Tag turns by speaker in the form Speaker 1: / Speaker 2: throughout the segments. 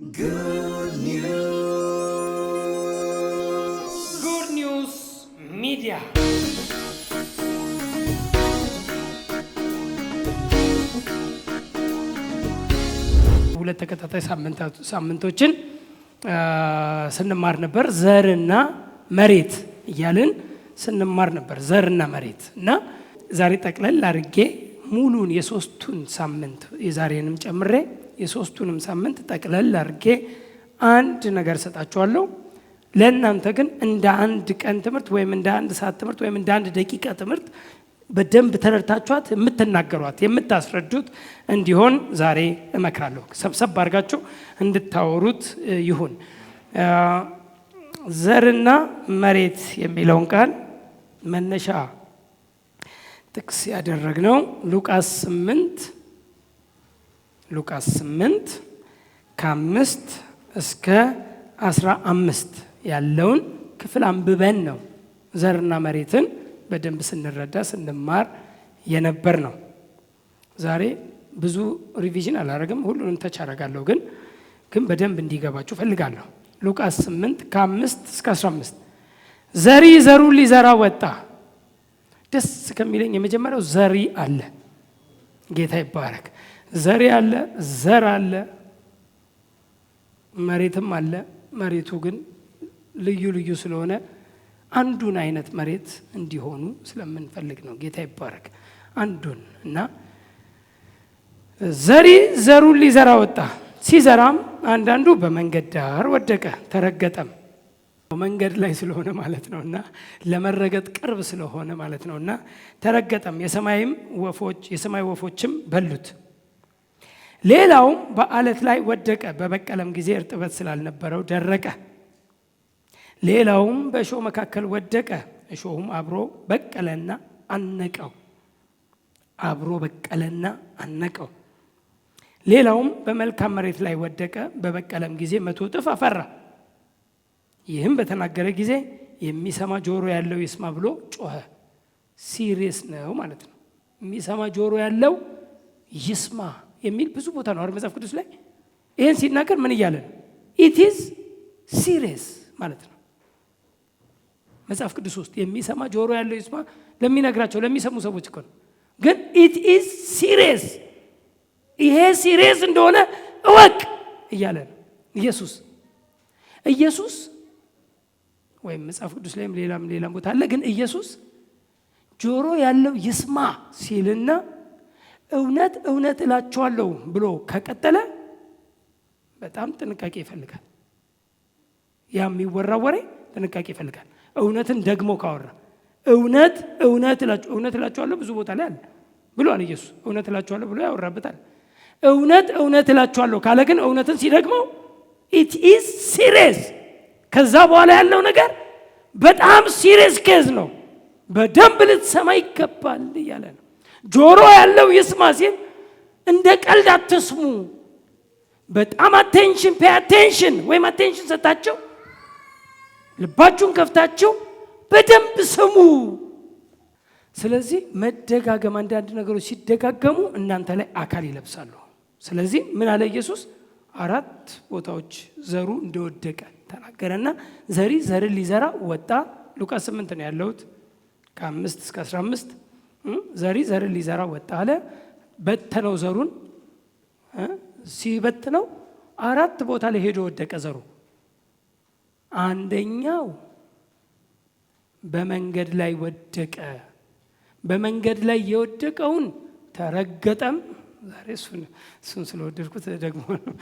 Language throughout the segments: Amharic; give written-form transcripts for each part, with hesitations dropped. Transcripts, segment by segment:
Speaker 1: Good News Media. ሁለት ተከታታይ ሳምንቶችን ስንማር ነበር። ዘርና መሬት እያልን ስንማር ነበር። ዘርና መሬት እና ዛሬ ጠቅለል አድርጌ ሙሉን የሶስቱን ሳምንት የዛሬንም ጨምሬ የሶስቱንም ሳምንት ጠቅለል አድርጌ አንድ ነገር ሰጣችኋለሁ። ለእናንተ ግን እንደ አንድ ቀን ትምህርት ወይም እንደ አንድ ሰዓት ትምህርት ወይም እንደ አንድ ደቂቃ ትምህርት በደንብ ተረድታችኋት የምትናገሯት የምታስረዱት እንዲሆን ዛሬ እመክራለሁ። ሰብሰብ አድርጋችሁ እንድታወሩት ይሁን። ዘርና መሬት የሚለውን ቃል መነሻ ጥቅስ ያደረግነው ሉቃስ 8 ከ5 እስከ 15 ያለውን ክፍል አንብበን ነው ዘርና መሬትን በደንብ ስንረዳ ስንማር የነበር ነው። ዛሬ ብዙ ሪቪዥን አላደርግም፣ ሁሉንም ተች አደርጋለሁ፣ ግን በደንብ እንዲገባችሁ ፈልጋለሁ። ሉቃስ 8 ከ5 እስከ 15 ዘሪ ዘሩን ሊዘራ ወጣ። ደስ ከሚለኝ የመጀመሪያው ዘሪ አለ። ጌታ ይባረክ። ዘሪ አለ፣ ዘር አለ፣ መሬትም አለ። መሬቱ ግን ልዩ ልዩ ስለሆነ አንዱን አይነት መሬት እንዲሆኑ ስለምንፈልግ ነው። ጌታ ይባረክ። አንዱን እና ዘሪ ዘሩን ሊዘራ ወጣ። ሲዘራም አንዳንዱ በመንገድ ዳር ወደቀ፣ ተረገጠም። መንገድ ላይ ስለሆነ ማለት ነውና ለመረገጥ ቅርብ ስለሆነ ማለት ነውና ተረገጠም። የሰማይ ወፎችም በሉት። ሌላውም በአለት ላይ ወደቀ፣ በበቀለም ጊዜ እርጥበት ስላልነበረው ደረቀ። ሌላውም በእሾህ መካከል ወደቀ፣ እሾሁም አብሮ በቀለና አነቀው። ሌላውም በመልካም መሬት ላይ ወደቀ፣ በበቀለም ጊዜ 100 እጥፍ አፈራ። ይህም በተናገረ ጊዜ የሚሰማ ጆሮ ያለው ይስማ ብሎ ጮኸ። ሲሪየስ ነው ማለት ነው። የሚሰማ ጆሮ ያለው ይስማ የሚል ብዙ ቦታ ነው አይደል መጽሐፍ ቅዱስ ላይ። ይህን ሲናገር ምን እያለ ነው? ኢት ኢዝ ሲሪየስ ማለት ነው። መጽሐፍ ቅዱስ ውስጥ የሚሰማ ጆሮ ያለው ይስማ ለሚነግራቸው ለሚሰሙ ሰዎች እኮ ነው። ግን ኢት ኢዝ ሲሪየስ፣ ይሄ ሲሪየስ እንደሆነ እወቅ እያለ ነው ኢየሱስ ወይም መጽሐፍ ቅዱስ ላይም ሌላም ቦታ አለ። ግን ኢየሱስ ጆሮ ያለው ይስማ ሲልና እውነት እውነት እላችኋለሁ ብሎ ከቀጠለ በጣም ጥንቃቄ ይፈልጋል። ያ የሚወራው ወሬ ጥንቃቄ ይፈልጋል። እውነትን ደግሞ ካወራ እውነት እላችኋለሁ ብዙ ቦታ ላይ አለ ብሏል ኢየሱስ። እውነት እላችኋለሁ ብሎ ያወራበታል። እውነት እላችኋለሁ ካለ ግን እውነትን ሲደግመው ኢት ኢዝ ሲሪየስ። ከዛ በኋላ ያለው ነገር በጣም ሲሪየስ ኬዝ ነው። በደንብ ልትሰማ ይገባል እያለ ነው። ጆሮ ያለው ይስማ ሲል እንደ ቀልድ አትስሙ። በጣም አቴንሽን ወይም አቴንሽን ሰጣቸው፣ ልባችሁን ከፍታችሁ በደንብ ስሙ። ስለዚህ መደጋገም፣ አንዳንድ ነገሮች ሲደጋገሙ እናንተ ላይ አካል ይለብሳሉ። ስለዚህ ምን አለ ኢየሱስ? 4 ቦታዎች ዘሩ እንደወደቀ ተናገረና ዘርን ሊዘራ ወጣ። ሉቃስ 8 ነው ያለሁት ከ5 እስከ 15 ዘርን ሊዘራ ወጣ አለ። በተነው ዘሩን ሲበትነው 4 ቦታ ላይ ሄዶ ወደቀ ዘሩ። አንደኛው በመንገድ ላይ ወደቀ። በመንገድ ላይ የወደቀውን ተረገጠም። ዛሬ እሱን ስለወደድኩት ደግሞ ነው።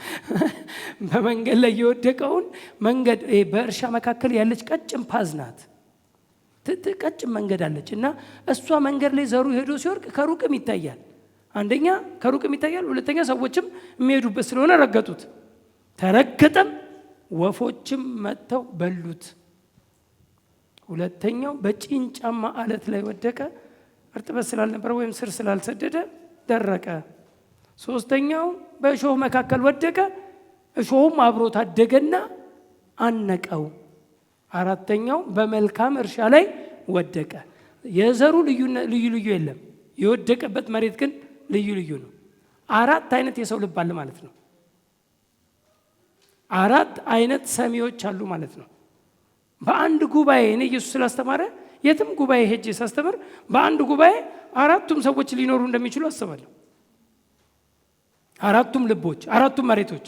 Speaker 1: በመንገድ ላይ የወደቀውን መንገድ በእርሻ መካከል ያለች ቀጭን ፓዝ ናት። ቀጭን መንገድ አለች እና እሷ መንገድ ላይ ዘሩ ሄዶ ሲወርቅ ከሩቅም ይታያል። አንደኛ ከሩቅም ይታያል፣ ሁለተኛ ሰዎችም የሚሄዱበት ስለሆነ ረገጡት። ተረገጠም፣ ወፎችም መጥተው በሉት። ሁለተኛው በጭንጫማ አለት ላይ ወደቀ፣ እርጥበት ስላልነበረ ወይም ስር ስላልሰደደ ደረቀ። ሶስተኛው በእሾህ መካከል ወደቀ፣ እሾሁም አብሮ ታደገና አነቀው። አራተኛው በመልካም እርሻ ላይ ወደቀ። የዘሩ ልዩ የለም፣ የወደቀበት መሬት ግን ልዩ ነው። 4 አይነት የሰው ልብ አለ ማለት ነው። 4 አይነት ሰሚዎች አሉ ማለት ነው። በአንድ ጉባኤ እኔ ኢየሱስ ስላስተማረ የትም ጉባኤ ሄጄ ሳስተምር በአንድ ጉባኤ 4ቱም ሰዎች ሊኖሩ እንደሚችሉ አስባለሁ። 4ቱም ልቦች፣ 4ቱም መሬቶች።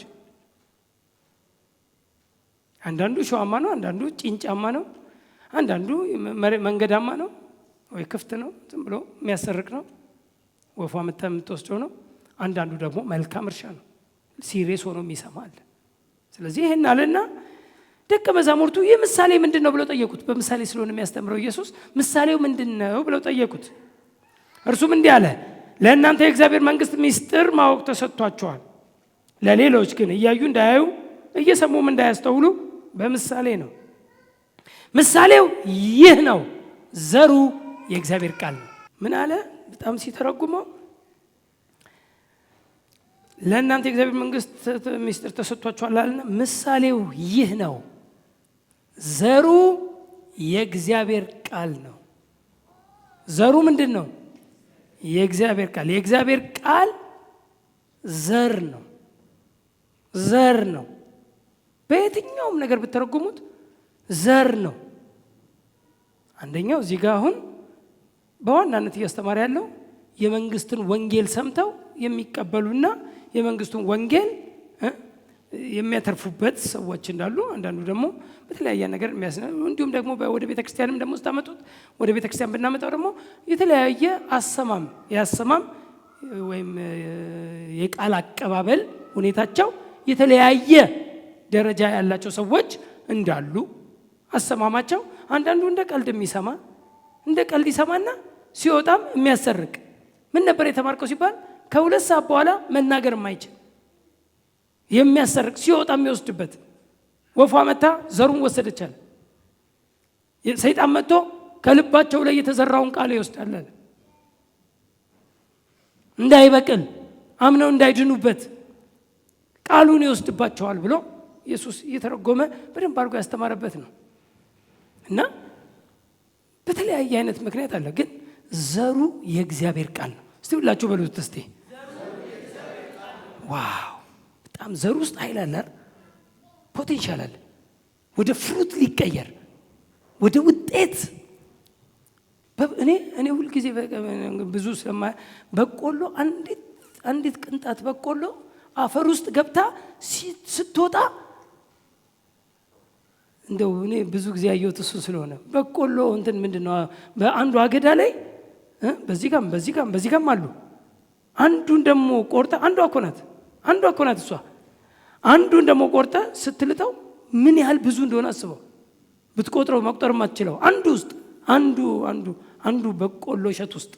Speaker 1: አንዳንዱ ሸዋማ ነው፣ አንዳንዱ ጭንጫማ ነው፣ አንዳንዱ መንገዳማ ነው ወይ ክፍት ነው፣ ዝም ብሎ የሚያሰርቅ ነው፣ ወፏ የምትወስደው ነው። አንዳንዱ ደግሞ መልካም እርሻ ነው፣ ሲሪየስ ሆኖ የሚሰማል። ስለዚህ ይሄን አለና ደቀ መዛሙርቱ ይህ ምሳሌ ምንድን ነው ብለው ጠየቁት። በምሳሌ ስለሆነ የሚያስተምረው ኢየሱስ ምሳሌው ምንድን ነው ብለው ጠየቁት። እርሱም እንዲህ አለ፣ ለእናንተ የእግዚአብሔር መንግሥት ምስጢር ማወቅ ተሰጥቷቸዋል፣ ለሌሎች ግን እያዩ እንዳያዩ እየሰሙም እንዳያስተውሉ በምሳሌ ነው። ምሳሌው ይህ ነው፣ ዘሩ የእግዚአብሔር ቃል ነው። ምን አለ? በጣም ሲተረጉመው ለእናንተ የእግዚአብሔር መንግሥት ምስጢር ተሰጥቷቸዋል አለና ምሳሌው ይህ ነው፣ ዘሩ የእግዚአብሔር ቃል ነው። ዘሩ ምንድን ነው? የእግዚአብሔር ቃል። የእግዚአብሔር ቃል ዘር ነው። ዘር ነው። በየትኛውም ነገር ብትረጉሙት ዘር ነው። አንደኛው እዚህ ጋር አሁን በዋናነት እያስተማረ ያለው የመንግስትን ወንጌል ሰምተው የሚቀበሉና የመንግስቱን ወንጌል የሚያተርፉበት ሰዎች እንዳሉ፣ አንዳንዱ ደግሞ በተለያየ ነገር እንዲሁም ደግሞ ወደ ቤተክርስቲያንም ደግሞ ስታመጡት ወደ ቤተክርስቲያን ብናመጣው ደግሞ የተለያየ ያሰማም ወይም የቃል አቀባበል ሁኔታቸው የተለያየ ደረጃ ያላቸው ሰዎች እንዳሉ አሰማማቸው። አንዳንዱ እንደ ቀልድ ይሰማና ሲወጣም የሚያሰርቅ ምን ነበር የተማርከው ሲባል ከ2 ሰዓት በኋላ መናገር የማይችል የሚያሰርቅ ሲወጣ የሚወስድበት ወፏ መታ ዘሩን ወሰደቻል። ሰይጣን መጥቶ ከልባቸው ላይ የተዘራውን ቃል ይወስዳል እንዳይበቅል አምነው እንዳይድኑበት ቃሉን ይወስድባቸዋል ብሎ ኢየሱስ እየተረጎመ በደንብ አድርጎ ያስተማረበት ነው። እና በተለያየ አይነት ምክንያት አለ፣ ግን ዘሩ የእግዚአብሔር ቃል ነው። እስቲ ሁላችሁ በሉት እስቲ ዋው! በጣም ዘሩ ውስጥ ኃይል አለ፣ ፖቴንሻል አለ፣ ወደ ፍሩት ሊቀየር ወደ ውጤት። እኔ ሁልጊዜ ብዙ በቆሎ አንዲት ቅንጣት በቆሎ አፈር ውስጥ ገብታ ስትወጣ እንደው እኔ ብዙ ጊዜ ያየሁት እሱ ስለሆነ በቆሎ እንትን ምንድነው በአንዱ አገዳ ላይ በዚህ ጋም አሉ። አንዱን ደግሞ ቆርጠ አንዷ እኮ ናት እሷ። አንዱን ደግሞ ቆርጠ ስትልጠው ምን ያህል ብዙ እንደሆነ አስበው። ብትቆጥረው መቁጠር ማትችለው አንዱ በቆሎ እሸት ውስጥ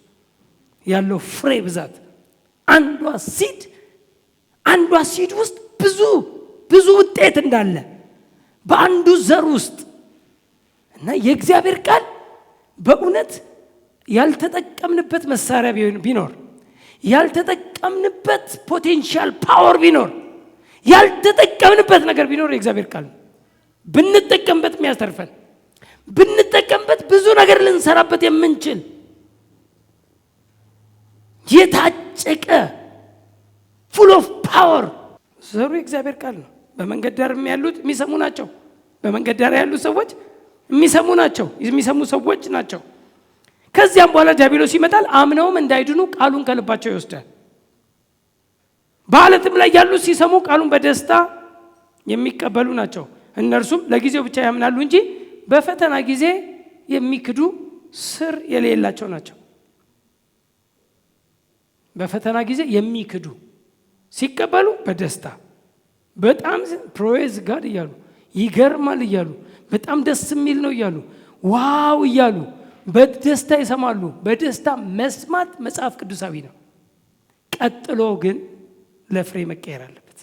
Speaker 1: ያለው ፍሬ ብዛት አንዷ ሲድ ውስጥ ብዙ ውጤት እንዳለ በአንዱ ዘር ውስጥ እና የእግዚአብሔር ቃል በእውነት ያልተጠቀምንበት መሳሪያ ቢኖር ያልተጠቀምንበት ፖቴንሻል ፓወር ቢኖር ያልተጠቀምንበት ነገር ቢኖር የእግዚአብሔር ቃል ብንጠቀምበት የሚያስተርፈን ብንጠቀምበት ብዙ ነገር ልንሰራበት የምንችል የታጨቀ full of power ዘሩ የእግዚአብሔር ቃል ነው። በመንገድ ዳር ያሉት የሚሰሙ ናቸው። በመንገድ ዳር ያሉት ሰዎች የሚሰሙ ሰዎች ናቸው። ከዚያም በኋላ ዲያብሎስ ይመጣል፣ አምነውም እንዳይድኑ ቃሉን ከልባቸው ይወስዳል። በዓለትም ላይ ያሉት ሲሰሙ ቃሉን በደስታ የሚቀበሉ ናቸው። እነርሱም ለጊዜው ብቻ ያምናሉ እንጂ በፈተና ጊዜ የሚክዱ ስር የሌላቸው ናቸው። በፈተና ጊዜ የሚክዱ ሲቀበሉ በደስታ በጣም ፕሮይዝ ጋድ እያሉ ይገርማል እያሉ በጣም ደስ የሚል ነው እያሉ ዋው እያሉ በደስታ ይሰማሉ። በደስታ መስማት መጽሐፍ ቅዱሳዊ ነው። ቀጥሎ ግን ለፍሬ መቀየር አለበት።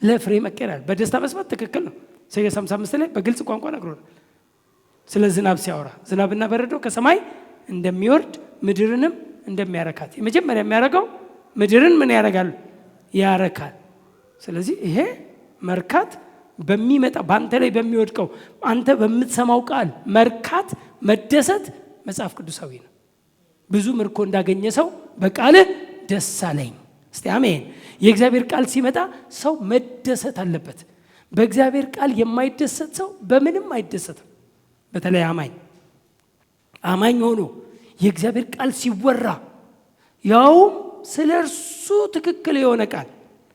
Speaker 1: ለፍሬ መቀየር በደስታ መስማት ትክክል ነው። ኢሳይያስ 55 ላይ በግልጽ ቋንቋ ነግሮናል። ስለ ዝናብ ሲያወራ ዝናብና በረዶ ከሰማይ እንደሚወርድ ምድርንም እንደሚያረካት። የመጀመሪያ የሚያረጋው ምድርን ምን ያረጋል? ያረካል። ስለዚህ ይሄ መርካት በሚመጣ ባንተ ላይ በሚወድቀው አንተ በምትሰማው ቃል መርካት መደሰት መጽሐፍ ቅዱሳዊ ነው። ብዙ ምርኮ እንዳገኘ ሰው በቃልህ ደስ አለኝ። እስቲ አሜን። የእግዚአብሔር ቃል ሲመጣ ሰው መደሰት አለበት። በእግዚአብሔር ቃል የማይደሰት ሰው በምንም አይደሰትም። በተለይ አማኝ ሆኖ የእግዚአብሔር ቃል ሲወራ ያውም ስለ እርሱ ትክክል የሆነ ቃል፣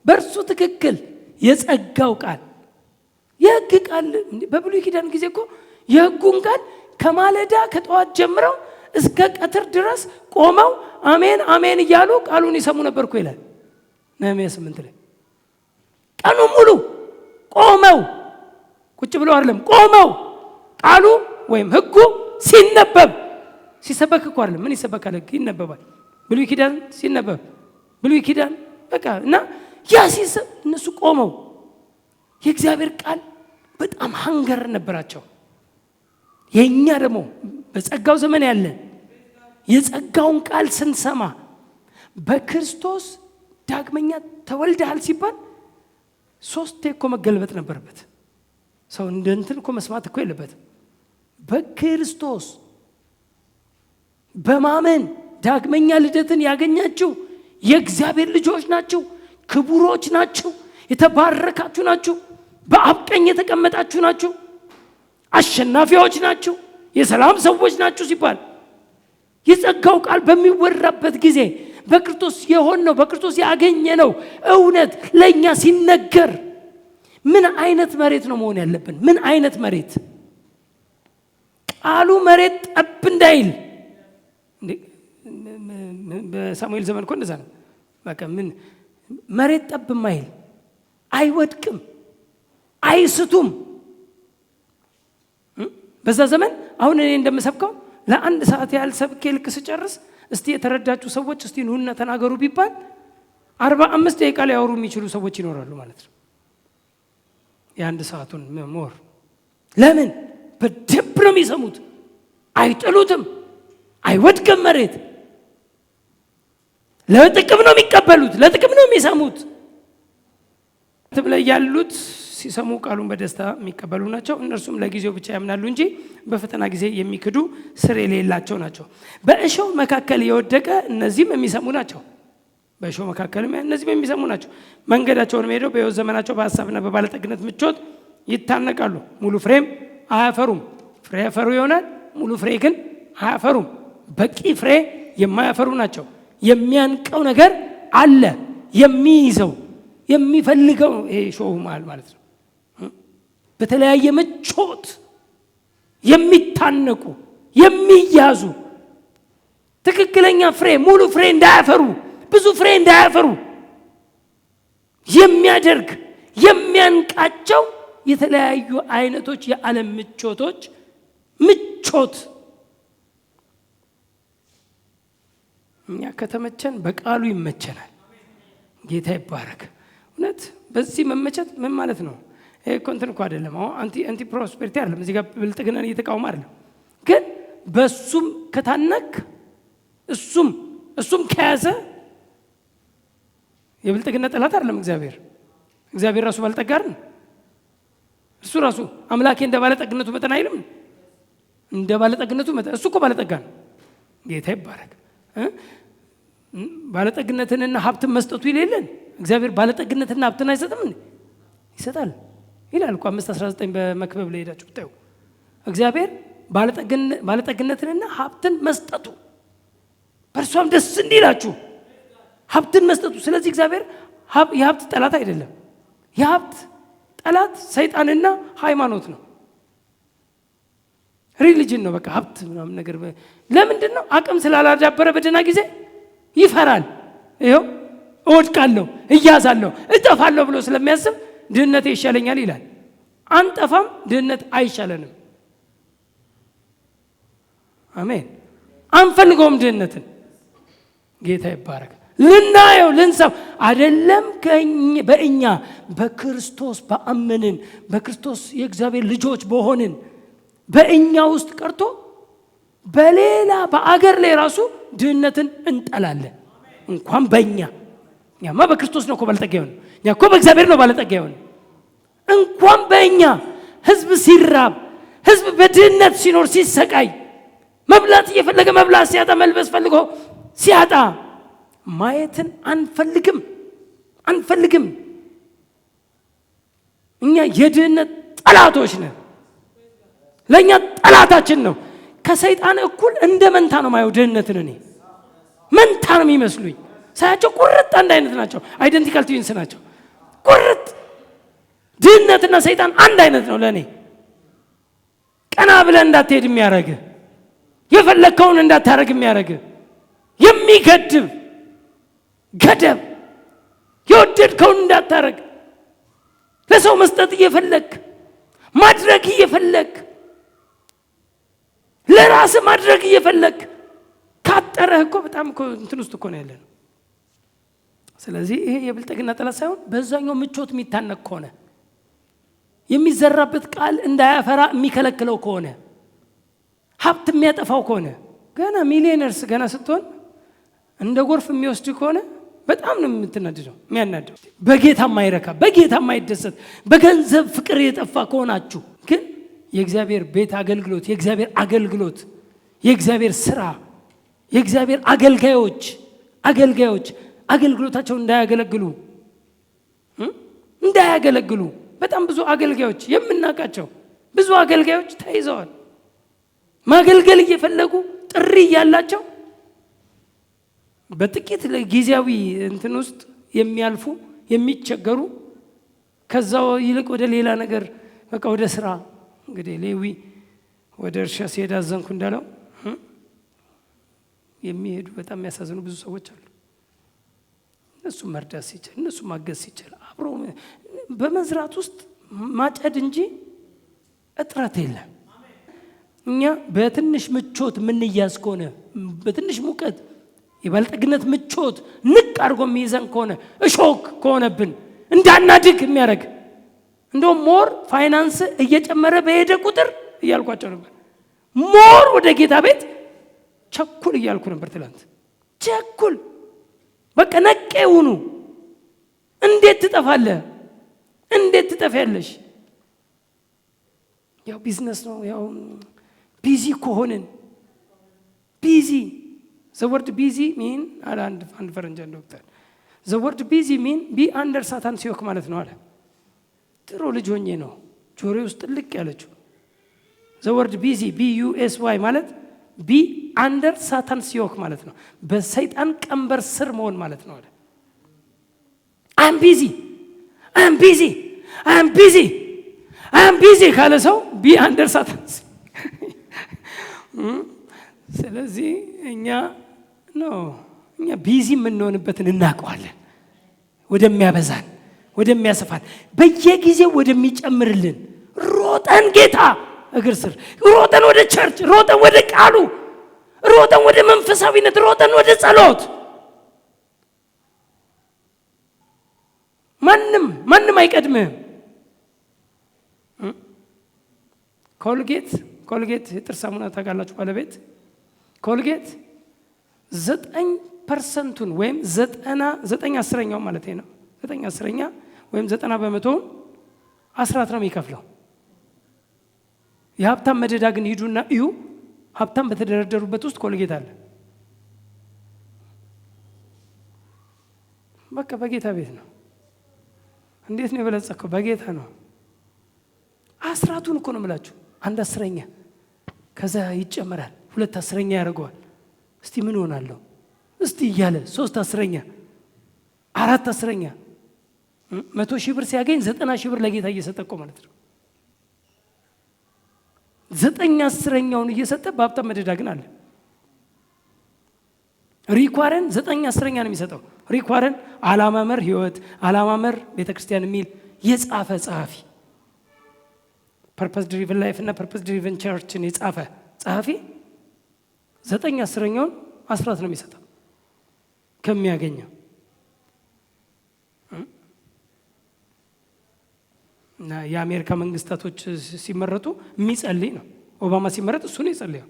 Speaker 1: በእርሱ ትክክል የጸጋው ቃል፣ የሕግ ቃል። በብሉይ ኪዳን ጊዜ እኮ የሕጉን ቃል ከማለዳ ከጠዋት ጀምረው እስከ ቀትር ድረስ ቆመው አሜን አሜን እያሉ ቃሉን ይሰሙ ነበርኩ ይላል ነህምያ 8 ላይ። ቀኑ ሙሉ ቆመው ቁጭ ብለው አይደለም፣ ቆመው ቃሉ ወይም ሕጉ ሲነበብ፣ ሲሰበክ እኮ አይደለም። ምን ይሰበካል? ሕግ ይነበባል። ብሉይ ኪዳን ሲነበብ ብሉይ ኪዳን በቃ እና ያ ሲሰብ እነሱ ቆመው የእግዚአብሔር ቃል በጣም ሃንገር ነበራቸው። የኛ ደግሞ በጸጋው ዘመን ያለን የጸጋውን ቃል ስንሰማ በክርስቶስ ዳግመኛ ተወልደሃል ሲባል 3 እኮ መገልበጥ ነበረበት። ሰው እንደንትን እኮ መስማት እኮ የለበትም። በክርስቶስ በማመን ዳግመኛ ልደትን ያገኛችሁ የእግዚአብሔር ልጆች ናችሁ፣ ክቡሮች ናችሁ፣ የተባረካችሁ ናችሁ፣ በአብ ቀኝ የተቀመጣችሁ ናችሁ፣ አሸናፊዎች ናችሁ፣ የሰላም ሰዎች ናችሁ ሲባል የጸጋው ቃል በሚወራበት ጊዜ በክርስቶስ የሆነው በክርስቶስ ያገኘነው እውነት ለኛ ሲነገር ምን አይነት መሬት ነው መሆን ያለብን? ምን አይነት መሬት? ቃሉ መሬት ጠብ እንዳይል። በሳሙኤል ዘመን እኮ እንደዛ ነው። በቃ ምን መሬት ጠብ ማይል፣ አይወድቅም፣ አይስቱም። በዛ ዘመን አሁን እኔ እንደምሰብከው ለ1 ሰዓት ያህል ሰብኬ ልክ ስጨርስ እስቲ የተረዳችሁ ሰዎች እስቲ ኑና ተናገሩ ቢባል 45 ደቂቃ ላይ ያወሩ የሚችሉ ሰዎች ይኖራሉ ማለት ነው። የ1 ሰዓቱን ሞር ለምን በደንብ ነው የሚሰሙት። አይጥሉትም፣ አይወድቅም መሬት። ለጥቅም ነው የሚቀበሉት፣ ለጥቅም ነው የሚሰሙት። ላይ ያሉት ሲሰሙ ቃሉን በደስታ የሚቀበሉ ናቸው። እነርሱም ለጊዜው ብቻ ያምናሉ እንጂ በፈተና ጊዜ የሚክዱ ስር የሌላቸው ናቸው። በእሾህ መካከል የወደቀ እነዚህም የሚሰሙ ናቸው። በእሾህ መካከል እነዚህም የሚሰሙ ናቸው። መንገዳቸውን ሄደው በሕይወት ዘመናቸው በሐሳብና በባለጠግነት ምቾት ይታነቃሉ። ሙሉ ፍሬም አያፈሩም። ፍሬ ያፈሩ ይሆናል፣ ሙሉ ፍሬ ግን አያፈሩም። በቂ ፍሬ የማያፈሩ ናቸው። የሚያንቀው ነገር አለ፣ የሚይዘው የሚፈልገው ይሄ ሾህ ማለት ነው። በተለያየ ምቾት የሚታነቁ የሚያዙ ትክክለኛ ፍሬ ሙሉ ፍሬ እንዳያፈሩ ብዙ ፍሬ እንዳያፈሩ የሚያደርግ የሚያንቃቸው የተለያዩ አይነቶች የዓለም ምቾቶች ምቾት። እኛ ከተመቸን በቃሉ ይመቸናል። ጌታ ይባረክ። እውነት በዚህ መመቸት ምን ማለት ነው? ኮንተን እኮ አይደለም። አንቲ ፕሮስፔሪቲ አይደለም። እዚህ ጋር ብልጥግናን እየተቃወመ አይደለም። ግን በሱም ከታነክ እሱም ከያዘ የብልጥግና ጠላት አይደለም እግዚአብሔር ራሱ ባለጠጋ አይደል? እሱ ራሱ አምላኬ እንደ ባለጠግነቱ መጠን አይልም? እንደ ባለጠግነቱ መጠን እሱ እኮ ባለጠጋ ነው። ጌታ ይባረክ። ባለጠግነትንና ሀብትን መስጠቱ ይሌለን እግዚአብሔር ባለጠግነትና ሀብትን አይሰጥም እንዴ? ይሰጣል ይላል እኮ 5:19 በመክብብ ላይ ሄዳችሁ ብታዩ እግዚአብሔር ባለጠግነትንና ሀብትን መስጠቱ በእርሷም ደስ እንዲላችሁ ሀብትን መስጠቱ። ስለዚህ እግዚአብሔር የሀብት ጠላት አይደለም። የሀብት ጠላት ሰይጣንና ሃይማኖት ነው፣ ሪሊጅን ነው። በቃ ሀብት ምናምን ነገር ለምንድን ነው? አቅም ስላላዳበረ በደህና ጊዜ ይፈራል። ይኸው እወድቃለሁ፣ እያዛለሁ፣ እጠፋለሁ ብሎ ስለሚያስብ ድህነቴ ይሻለኛል ይላል። አንጠፋም፣ ድህነት አይሻለንም። አሜን። አንፈልገውም ድህነትን። ጌታ ይባረክ። ልናየው ልንሰብ አይደለም በእኛ በክርስቶስ በአመንን በክርስቶስ የእግዚአብሔር ልጆች በሆንን በእኛ ውስጥ ቀርቶ በሌላ በአገር ላይ ራሱ ድህነትን እንጠላለን። እንኳን በእኛ እኛማ በክርስቶስ ነው እኮ ባለጠጋ የሆነ፣ እኛ እኮ በእግዚአብሔር ነው ባለጠጋ የሆነ። እንኳን በእኛ ህዝብ ሲራብ፣ ህዝብ በድህነት ሲኖር ሲሰቃይ፣ መብላት እየፈለገ መብላት ሲያጣ፣ መልበስ ፈልጎ ሲያጣ ማየትን አንፈልግም አንፈልግም። እኛ የድህነት ጠላቶች ነን። ለእኛ ጠላታችን ነው። ከሰይጣን እኩል እንደ መንታ ነው ማየው ድህነትን። እኔ መንታ ነው የሚመስሉኝ ሳያቸው። ቁርጥ አንድ አይነት ናቸው። አይደንቲካል ትዊንስ ናቸው። ቁርጥ ድህነትና ሰይጣን አንድ አይነት ነው ለእኔ። ቀና ብለን እንዳትሄድ የሚያደርግ፣ የፈለግከውን እንዳታደርግ የሚያደርግ፣ የሚገድብ ገደብ፣ የወደድከውን እንዳታደርግ፣ ለሰው መስጠት እየፈለግ ማድረግ እየፈለግ ለራስ ማድረግ እየፈለግ ካጠረህ እኮ በጣም እኮ እንትን ውስጥ እኮ ነው ያለነው። ስለዚህ ይሄ የብልጥግና ጠላት ሳይሆን በዛኛው ምቾት የሚታነቅ ከሆነ የሚዘራበት ቃል እንዳያፈራ የሚከለክለው ከሆነ ሀብት የሚያጠፋው ከሆነ ገና ሚሊዮነርስ ገና ስትሆን እንደ ጎርፍ የሚወስድ ከሆነ በጣም ነው የምትናደደው፣ የሚያናደው። በጌታ የማይረካ በጌታ የማይደሰት በገንዘብ ፍቅር የጠፋ ከሆናችሁ ግን የእግዚአብሔር ቤት አገልግሎት፣ የእግዚአብሔር አገልግሎት፣ የእግዚአብሔር ስራ፣ የእግዚአብሔር አገልጋዮች አገልግሎታቸውን እንዳያገለግሉ በጣም ብዙ አገልጋዮች የምናውቃቸው ብዙ አገልጋዮች ተይዘዋል። ማገልገል እየፈለጉ ጥሪ ያላቸው በጥቂት ጊዜያዊ እንትን ውስጥ የሚያልፉ የሚቸገሩ፣ ከዛው ይልቅ ወደ ሌላ ነገር በቃ ወደ ስራ። እንግዲህ ሌዊ ወደ እርሻ ሲሄድ አዘንኩ እንዳለው የሚሄዱ በጣም የሚያሳዝኑ ብዙ ሰዎች አሉ። እነሱ መርዳት ሲችል፣ እነሱ ማገዝ ሲችል አብሮ በመዝራት ውስጥ ማጨድ እንጂ እጥረት የለም። እኛ በትንሽ ምቾት የምንያዝ ከሆነ በትንሽ ሙቀት የባለጠግነት ምቾት ንቅ አድርጎ የሚይዘን ከሆነ እሾክ ከሆነብን እንዳናድግ የሚያደርግ እንደውም ሞር ፋይናንስ እየጨመረ በሄደ ቁጥር እያልኳቸው ነበር። ሞር ወደ ጌታ ቤት ቸኩል እያልኩ ነበር ትላንት። ቸኩል በቃ ነቄ ሁኑ። እንዴት ትጠፋለህ? እንዴት ትጠፊያለሽ? ያው ቢዝነስ ነው። ያው ቢዚ ከሆንን ቢዚ the word busy mean አንድ ፈረንጅ ዶክተር the word busy mean be under Satan's yoke ማለት ነው አለ። ጥሩ ልጅ ሆኜ ነው ጆሮዬ ውስጥ ልቅ ያለችው። the word busy busy ማለት be under Satan's yoke ማለት ነው። በሰይጣን ቀንበር ስር መሆን ማለት ነው አለ። I'm busy ካለ ሰው be under Satan's ስለዚህ እኛ ቢዚ የምንሆንበትን እናውቀዋለን። ወደሚያበዛን ወደሚያሰፋን በየጊዜው ወደሚጨምርልን ሮጠን ጌታ እግር ስር ሮጠን ወደ ቸርች ሮጠን ወደ ቃሉ ሮጠን ወደ መንፈሳዊነት ሮጠን ወደ ጸሎት ማንም አይቀድምህም። ኮልጌት የጥርስ ሳሙና ታውቃላችሁ ባለቤት ኮልጌት 9% ወይም 9/10 ማለት ነው 9/10 ወይም 90% አስራት ነው የሚከፍለው። የሀብታም መደዳ ግን ሂዱና እዩ። ሀብታም በተደረደሩበት ውስጥ ኮልጌት አለ። በቃ በጌታ ቤት ነው። እንዴት ነው የበለጸከው? በጌታ ነው። አስራቱን እኮ ነው የምላችሁ። 1/10 ከዛ ይጨመራል፣ 2/10 ያደርገዋል። እስቲ ምን ሆናለሁ እስቲ እያለ 3/10 4/10 100,000 ብር ሲያገኝ 90,000 ብር ለጌታ እየሰጠ እኮ ማለት ነው። 9/10 እየሰጠ በሀብታም መደዳ ግን አለ። ሪኳረን 9/10 ነው የሚሰጠው። ሪኳረን አላማመር ህይወት አላማመር ቤተክርስቲያን የሚል የጻፈ ጸሐፊ ፐርፐስ ድሪቨን ላይፍ እና ፐርፐስ ድሪቨን ቸርችን የጻፈ ጸሐፊ 9/10 አስራት ነው የሚሰጠው ከሚያገኘው። እና የአሜሪካ መንግስታቶች ሲመረጡ የሚጸልይ ነው። ኦባማ ሲመረጥ እሱ ነው የጸለየው።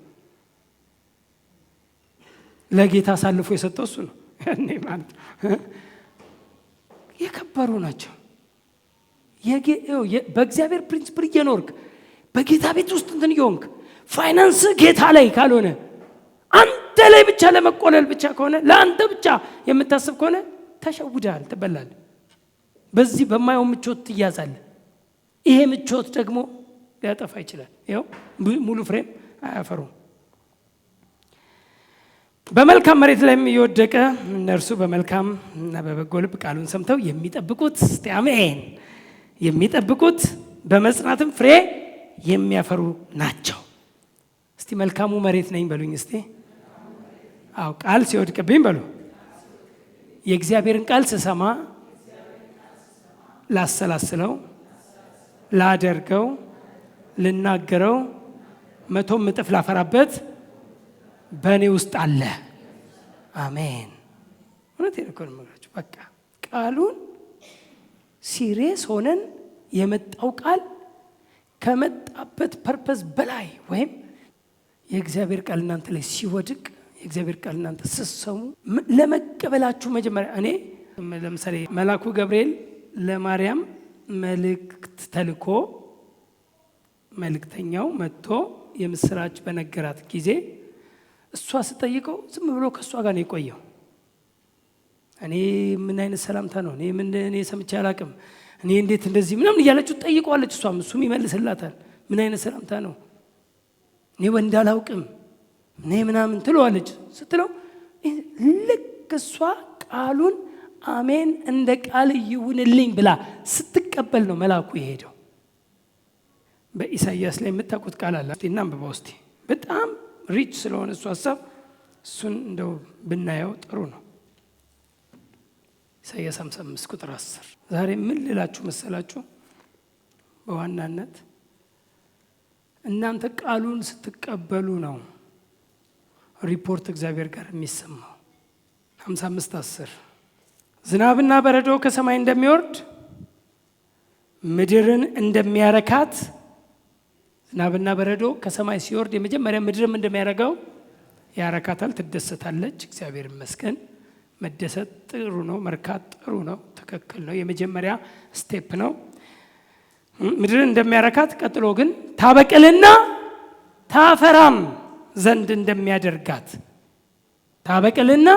Speaker 1: ለጌታ አሳልፎ የሰጠው እሱ ነው። ያኔ ማለት የከበሩ ናቸው። በእግዚአብሔር ፕሪንሲፕል እየኖርክ በጌታ ቤት ውስጥ እንትን ይሆንክ ፋይናንስ ጌታ ላይ ካልሆነ አንተ ላይ ብቻ ለመቆለል ብቻ ከሆነ ለአንተ ብቻ የምታስብ ከሆነ ተሸውደሃል፣ ትበላለህ። በዚህ በማየው ምቾት ትያዛለህ። ይሄ ምቾት ደግሞ ሊያጠፋ ይችላል። ይኸው ሙሉ ፍሬም አያፈሩም። በመልካም መሬት ላይም እየወደቀ እነርሱ በመልካም እና በበጎ ልብ ቃሉን ሰምተው የሚጠብቁት፣ እስቲ አሜን፣ የሚጠብቁት በመጽናትም ፍሬ የሚያፈሩ ናቸው። እስቲ መልካሙ መሬት ነኝ በሉኝ እስቲ። አዎ ቃል ሲወድቅብኝ በሉ። የእግዚአብሔርን ቃል ስሰማ ላሰላስለው፣ ላደርገው፣ ልናገረው፣ 100 እጥፍ ላፈራበት በእኔ ውስጥ አለ። አሜን። እውነቴን እኮ ነው የምነግራችሁ። በቃ ቃሉን ሲሪየስ ሆነን የመጣው ቃል ከመጣበት ፐርፐዝ በላይ ወይም የእግዚአብሔር ቃል እናንተ ላይ ሲወድቅ የእግዚአብሔር ቃል እናንተ ስትሰሙ ለመቀበላችሁ መጀመሪያ እኔ ለምሳሌ መልአኩ ገብርኤል ለማርያም መልእክት ተልኮ መልእክተኛው መጥቶ የምስራች በነገራት ጊዜ እሷ ስጠይቀው ዝም ብሎ ከእሷ ጋር ነው የቆየው። እኔ ምን አይነት ሰላምታ ነው እኔ ሰምቼ አላቅም፣ እኔ እንዴት እንደዚህ ምናምን እያለችው ጠይቀዋለች። እሱም ይመልስላታል። ምን አይነት ሰላምታ ነው እኔ ወንድ አላውቅም እኔ ምናምን ትለዋለች። ስትለው ልክ እሷ ቃሉን አሜን እንደ ቃል ይሁንልኝ ብላ ስትቀበል ነው መልአኩ የሄደው። በኢሳይያስ ላይ የምታውቁት ቃል አለ እና አንብበው እስቲ። በጣም ሪች ስለሆነ እሱ ሀሳብ እሱን እንደው ብናየው ጥሩ ነው። ኢሳይያስ 55 ቁጥር 10 ዛሬ ምን ልላችሁ መሰላችሁ? በዋናነት እናንተ ቃሉን ስትቀበሉ ነው ሪፖርት እግዚአብሔር ጋር የሚሰማው። 55:10 ዝናብና በረዶ ከሰማይ እንደሚወርድ ምድርን እንደሚያረካት። ዝናብና በረዶ ከሰማይ ሲወርድ የመጀመሪያ ምድርም እንደሚያረጋው ያረካታል፣ ትደሰታለች። እግዚአብሔር ይመስገን። መደሰት ጥሩ ነው፣ መርካት ጥሩ ነው፣ ትክክል ነው። የመጀመሪያ ስቴፕ ነው ምድርን እንደሚያረካት። ቀጥሎ ግን ታበቅልና ታፈራም ዘንድ እንደሚያደርጋት። ታበቅልና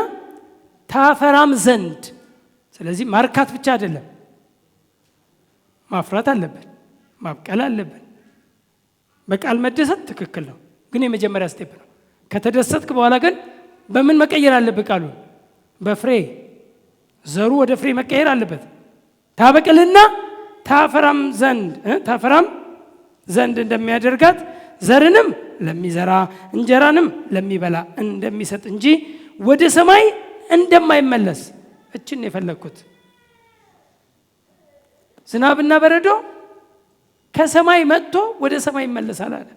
Speaker 1: ታፈራም ዘንድ። ስለዚህ ማርካት ብቻ አይደለም፣ ማፍራት አለብን፣ ማብቀል አለብን። በቃል መደሰት ትክክል ነው፣ ግን የመጀመሪያ ስቴፕ ነው። ከተደሰትክ በኋላ ግን በምን መቀየር አለብህ? ቃሉን በፍሬ ዘሩ ወደ ፍሬ መቀየር አለበት። ታበቅልና ታፈራም ዘንድ እንደሚያደርጋት ዘርንም ለሚዘራ እንጀራንም ለሚበላ እንደሚሰጥ እንጂ ወደ ሰማይ እንደማይመለስ። እችን የፈለግኩት ዝናብና በረዶ ከሰማይ መጥቶ ወደ ሰማይ ይመለሳል አለ።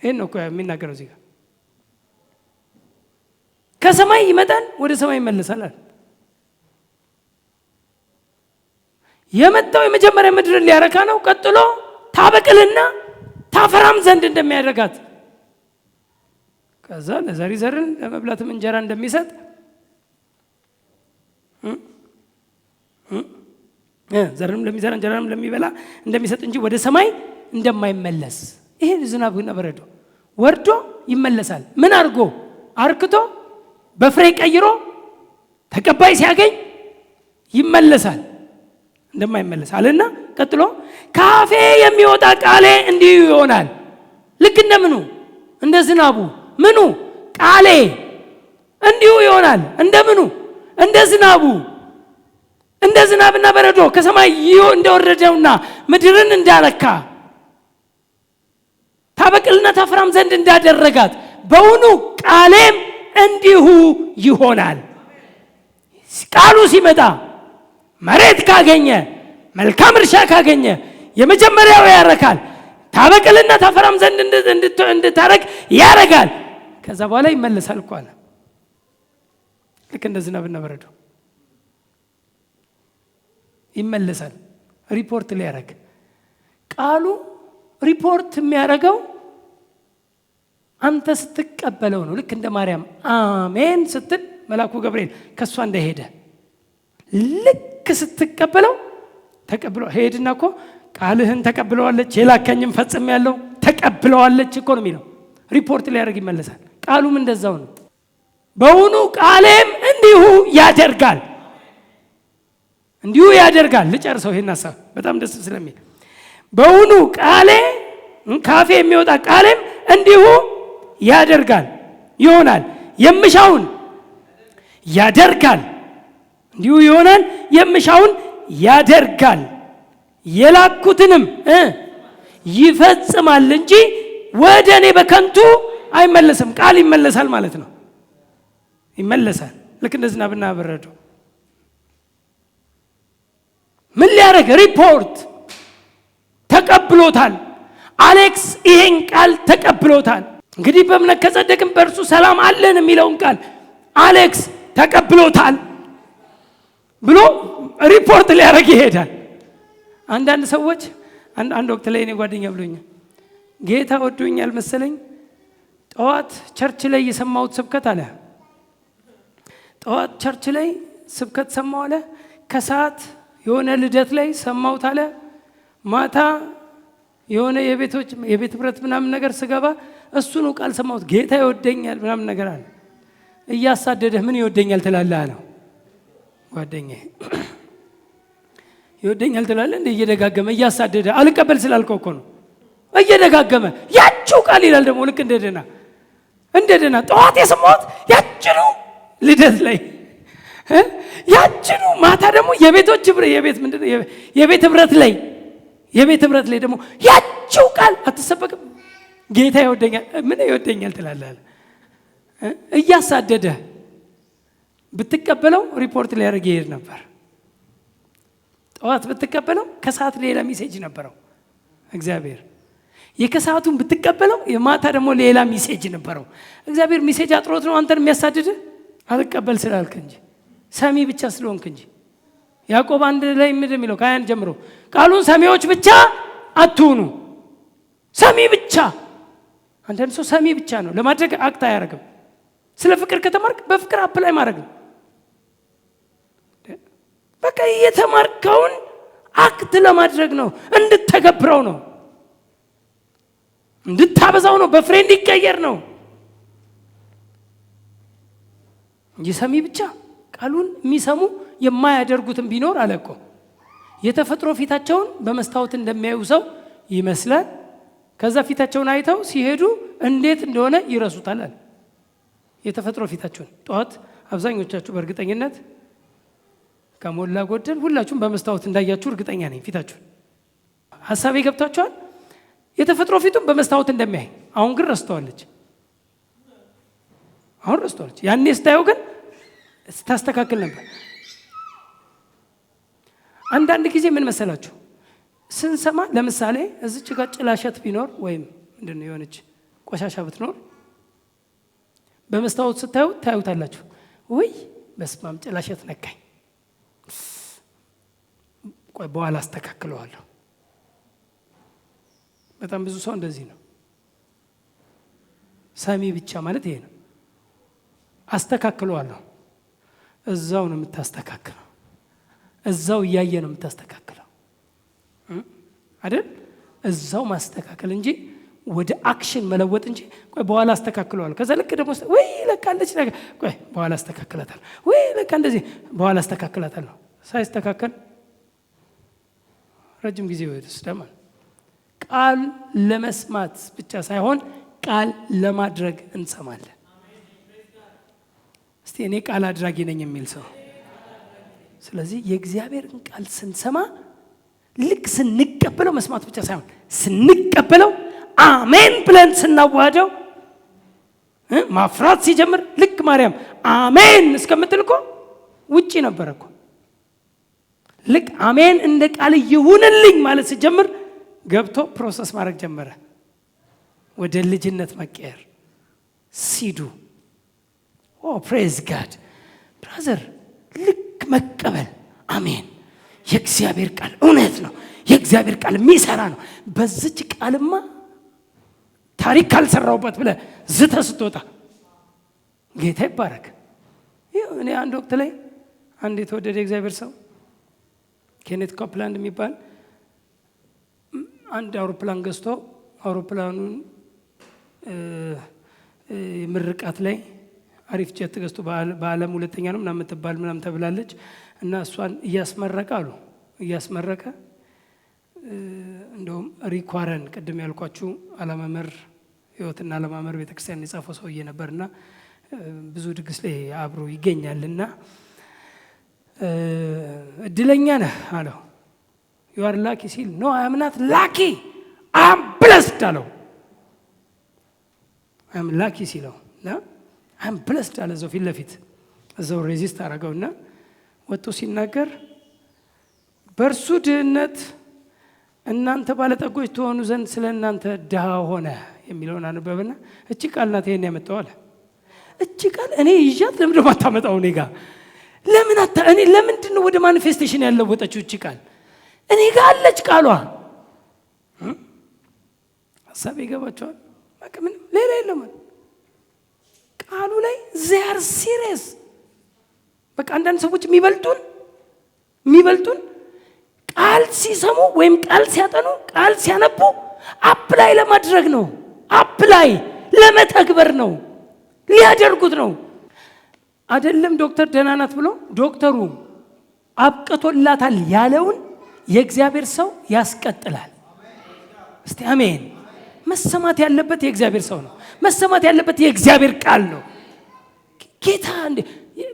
Speaker 1: ይሄን ነው እኮ የሚናገረው እዚህ ጋር። ከሰማይ ይመጣል ወደ ሰማይ ይመለሳል አለ። የመጣው የመጀመሪያ ምድርን ሊያረካ ነው። ቀጥሎ ታበቅልና ታፈራም ዘንድ እንደሚያደርጋት፣ ከዛ ለዘሪ ዘርን ለመብላትም እንጀራ እንደሚሰጥ፣ ዘርንም ለሚዘራ እንጀራንም ለሚበላ እንደሚሰጥ እንጂ ወደ ሰማይ እንደማይመለስ። ይሄ ዝናብና በረዶ ወርዶ ይመለሳል። ምን አድርጎ? አርክቶ በፍሬ ቀይሮ ተቀባይ ሲያገኝ ይመለሳል። እንደማይመለስ አለና ቀጥሎ ካፌ የሚወጣ ቃሌ እንዲሁ ይሆናል። ልክ እንደምኑ እንደ ዝናቡ ምኑ ቃሌ እንዲሁ ይሆናል። እንደምኑ እንደ ዝናቡ እንደ ዝናብና በረዶ ከሰማይ እንደወረደውና ምድርን እንዳረካ ታበቅልና ታፈራም ዘንድ እንዳደረጋት በውኑ ቃሌም እንዲሁ ይሆናል። ቃሉ ሲመጣ መሬት ካገኘ መልካም እርሻ ካገኘ የመጀመሪያው ያረካል። ታበቅልና ታፈራም ዘንድ እንድታረግ ያረጋል። ከዛ በኋላ ይመለሳል እኮ አለ። ልክ እንደ ዝናብና በረዶ ይመለሳል። ሪፖርት ሊያረግ ቃሉ ሪፖርት የሚያረገው አንተ ስትቀበለው ነው። ልክ እንደ ማርያም አሜን ስትል መልአኩ ገብርኤል ከሷ እንደሄደ ልክ ስትቀበለው ተቀብለው ሄድና እኮ ቃልህን ተቀብለዋለች የላከኝም ፈጽም ያለው ተቀብለዋለች እኮ ነው የሚለው። ሪፖርት ሊያደርግ ይመለሳል። ቃሉም እንደዛው ነው። በውኑ ቃሌም እንዲሁ ያደርጋል። እንዲሁ ያደርጋል። ልጨርሰው ይሄን ሐሳብ በጣም ደስ ስለሚል በውኑ ቃሌ ካፌ የሚወጣ ቃሌም እንዲሁ ያደርጋል ይሆናል። የምሻውን ያደርጋል እንዲሁ ይሆናል። የምሻውን ያደርጋል የላኩትንም ይፈጽማል እንጂ ወደ እኔ በከንቱ አይመለስም። ቃል ይመለሳል ማለት ነው። ይመለሳል ልክ እንደ ዝናብና በረዶ። ምን ሊያደርግ? ሪፖርት ተቀብሎታል። አሌክስ ይሄን ቃል ተቀብሎታል። እንግዲህ በእምነት ከጸደቅን በእርሱ ሰላም አለን የሚለውን ቃል አሌክስ ተቀብሎታል ብሎ ሪፖርት ሊያደርግ ይሄዳል። አንዳንድ ሰዎች አንድ ወቅት ላይ እኔ ጓደኛ ብሎኛል፣ ጌታ ወዶኛል መሰለኝ ጠዋት ቸርች ላይ የሰማሁት ስብከት አለ። ጠዋት ቸርች ላይ ስብከት ሰማሁ አለ። ከሰዓት የሆነ ልደት ላይ ሰማሁት አለ። ማታ የሆነ የቤት ህብረት ምናምን ነገር ስገባ እሱን ቃል ሰማሁት። ጌታ ይወደኛል ምናምን ነገር አለ። እያሳደደህ ምን ይወደኛል ትላለህ አለው ጓደኛዬ። ይወደኛል ትላለህ እንደ እየደጋገመ እያሳደደ አልቀበል ስላልከው እኮ ነው። እየደጋገመ ያቺው ቃል ይላል ደግሞ ልክ እንደደና ጠዋት የሰማሁት ያቺኑ ልደት ላይ ያቺኑ ማታ ደግሞ የቤት ህብረት ላይ ደግሞ ያቺው ቃል አትሰበክም። ጌታ ይወደኛል ምን ይወደኛል ትላለህ። እያሳደደ ብትቀበለው ሪፖርት ሊያደርግ ይሄድ ነበር። ጠዋት ብትቀበለው ከሰዓት ሌላ ሜሴጅ ነበረው እግዚአብሔር። የከሰዓቱን ብትቀበለው የማታ ደግሞ ሌላ ሜሴጅ ነበረው እግዚአብሔር። ሜሴጅ አጥሮት ነው አንተን የሚያሳድድህ አልቀበል ስላልክ እንጂ ሰሚ ብቻ ስለሆንክ እንጂ። ያዕቆብ 1 ላይ ምንድን የሚለው ከ1 ጀምሮ ቃሉን ሰሚዎች ብቻ አትሁኑ። ሰሚ ብቻ። አንዳንድ ሰው ሰሚ ብቻ ነው፣ ለማድረግ አክት አያደርግም። ስለ ፍቅር ከተማርክ በፍቅር አፕላይ ማድረግ ነው። በቃ የተማርከውን አክት ለማድረግ ነው፣ እንድትተገብረው ነው፣ እንድታበዛው ነው፣ በፍሬ እንዲቀየር ነው እንጂ ሰሚ ብቻ። ቃሉን የሚሰሙ የማያደርጉትን ቢኖር አለ እኮ የተፈጥሮ ፊታቸውን በመስታወት እንደሚያዩ ሰው ይመስላል። ከዛ ፊታቸውን አይተው ሲሄዱ እንዴት እንደሆነ ይረሱታል አለ። የተፈጥሮ ፊታቸውን ጠዋት አብዛኞቻችሁ በእርግጠኝነት ከሞላ ጎደል ሁላችሁም በመስታወት እንዳያችሁ እርግጠኛ ነኝ። ፊታችሁን ሐሳቤ ገብታችኋል? የተፈጥሮ ፊቱን በመስታወት እንደሚያይ አሁን ግን ረስተዋለች። ያኔ ስታየው ግን ስታስተካክል ነበር። አንዳንድ ጊዜ ምን መሰላችሁ ስንሰማ፣ ለምሳሌ እዚች ጋር ጭላሸት ቢኖር ወይም ምንድነው የሆነች ቆሻሻ ብትኖር በመስታወት ታዩታላችሁ። ወይ በስማም ጭላሸት ነካኝ፣ ቆይ በኋላ አስተካክለዋለሁ። በጣም ብዙ ሰው እንደዚህ ነው። ሰሚ ብቻ ማለት ይሄ ነው። አስተካክለዋለሁ። እዛው ነው የምታስተካክለው፣ እዛው እያየ ነው የምታስተካክለው አይደል? እዛው ማስተካከል እንጂ ወደ አክሽን መለወጥ እንጂ ቆይ በኋላ አስተካክለዋለሁ። ከዛ ልክ ደግሞ ወይ ለካለች ነገር ቆይ በኋላ አስተካክላታለሁ፣ ወይ ለካ እንደዚህ በኋላ አስተካክላታለሁ። ሳይስተካከል ረጅም ጊዜ ይወስዳል። ቃል ለመስማት ብቻ ሳይሆን ቃል ለማድረግ እንሰማለን። እስቲ እኔ ቃል አድራጊ ነኝ የሚል ሰው። ስለዚህ የእግዚአብሔርን ቃል ስንሰማ ልክ ስንቀበለው መስማት ብቻ ሳይሆን ስንቀበለው አሜን ብለን ስናዋደው ማፍራት ሲጀምር ልክ ማርያም አሜን እስከምትል እኮ ውጪ ነበር እኮ። ልክ አሜን እንደ ቃል ይሁንልኝ ማለት ሲጀምር ገብቶ ፕሮሰስ ማድረግ ጀመረ፣ ወደ ልጅነት መቀየር ሲዱ። ኦ ፕሬዝ ጋድ ብራዘር። ልክ መቀበል አሜን፣ የእግዚአብሔር ቃል እውነት ነው፣ የእግዚአብሔር ቃል የሚሰራ ነው። በዚች ቃልማ ታሪክ ካልሰራውበት ብለህ ዝተህ ስትወጣ ጌታ ይባረክ። እኔ አንድ ወቅት ላይ አንድ የተወደደ እግዚአብሔር ሰው ኬኔት ኮፕላንድ የሚባል አንድ አውሮፕላን ገዝቶ አውሮፕላኑን ምርቃት ላይ አሪፍ ጀት ገዝቶ በዓለም ሁለተኛ ነው ምናምን ተብላለች እና እሷን እያስመረቀ አሉ እያስመረቀ እንደውም ሪኳረን ቅድም ያልኳችሁ አለማመር ህይወትና አለማመር ቤተክርስቲያን የጻፈው ሰውዬ ነበርና ብዙ ድግስ ላይ አብሮ ይገኛልና እድለኛ ነህ አለው። you are lucky ሲል no I am not lucky I am blessed አለው። I am lucky ሲለው ና I am blessed አለ። ዘው ፊት ለፊት እዛው ሬዚስት አደረገውና ወጥቶ ሲናገር በእርሱ ድህነት እናንተ ባለጠጎች ትሆኑ ዘንድ ስለ እናንተ ድሃ ሆነ የሚለውን አነበበና እቺ ቃል ናት ይሄን ያመጣው አለ። እቺ ቃል እኔ ይዣት ለምን ደማ ታመጣው እኔ ጋር ለምን እኔ ለምንድን ነው ወደ ማኒፌስቴሽን ያለወጠችው እቺ ቃል እኔ ጋር አለች ቃሏ። ሐሳብ ይገባቸዋል። በቃ ምን ሌላ የለም ቃሉ ላይ they are serious። በቃ አንዳንድ ሰዎች የሚበልጡን ቃል ሲሰሙ ወይም ቃል ሲያጠኑ ቃል ሲያነቡ አፕላይ ለማድረግ ነው፣ አፕላይ ለመተግበር ነው፣ ሊያደርጉት ነው። አይደለም ዶክተር ደህና ናት ብሎ ዶክተሩ አብቅቶላታል ያለውን የእግዚአብሔር ሰው ያስቀጥላል። እስቲ አሜን። መሰማት ያለበት የእግዚአብሔር ሰው ነው። መሰማት ያለበት የእግዚአብሔር ቃል ነው። ጌታ እንደ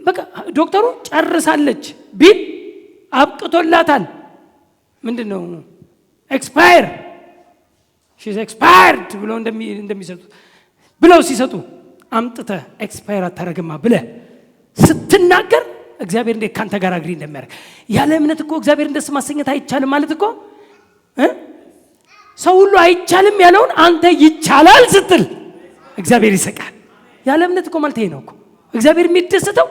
Speaker 1: በቃ ዶክተሩ ጨርሳለች ቢል አብቅቶላታል ምንድነው ኤክስፓየር she's expired ብለው እንደሚሰጡ ብለው ሲሰጡ አምጥተ ኤክስፓየር አታረግማ ብለ ስትናገር እግዚአብሔር እንዴት ካንተ ጋር አግሪ እንደሚያደርግ ያለ እምነት እኮ እግዚአብሔር እንደስ ማሰኘት አይቻልም ማለት እኮ ሰው ሁሉ አይቻልም ያለውን አንተ ይቻላል ስትል እግዚአብሔር ይሰቃል። ያለ እምነት እኮ ማለት ይሄ ነው እኮ እግዚአብሔር የሚደሰተው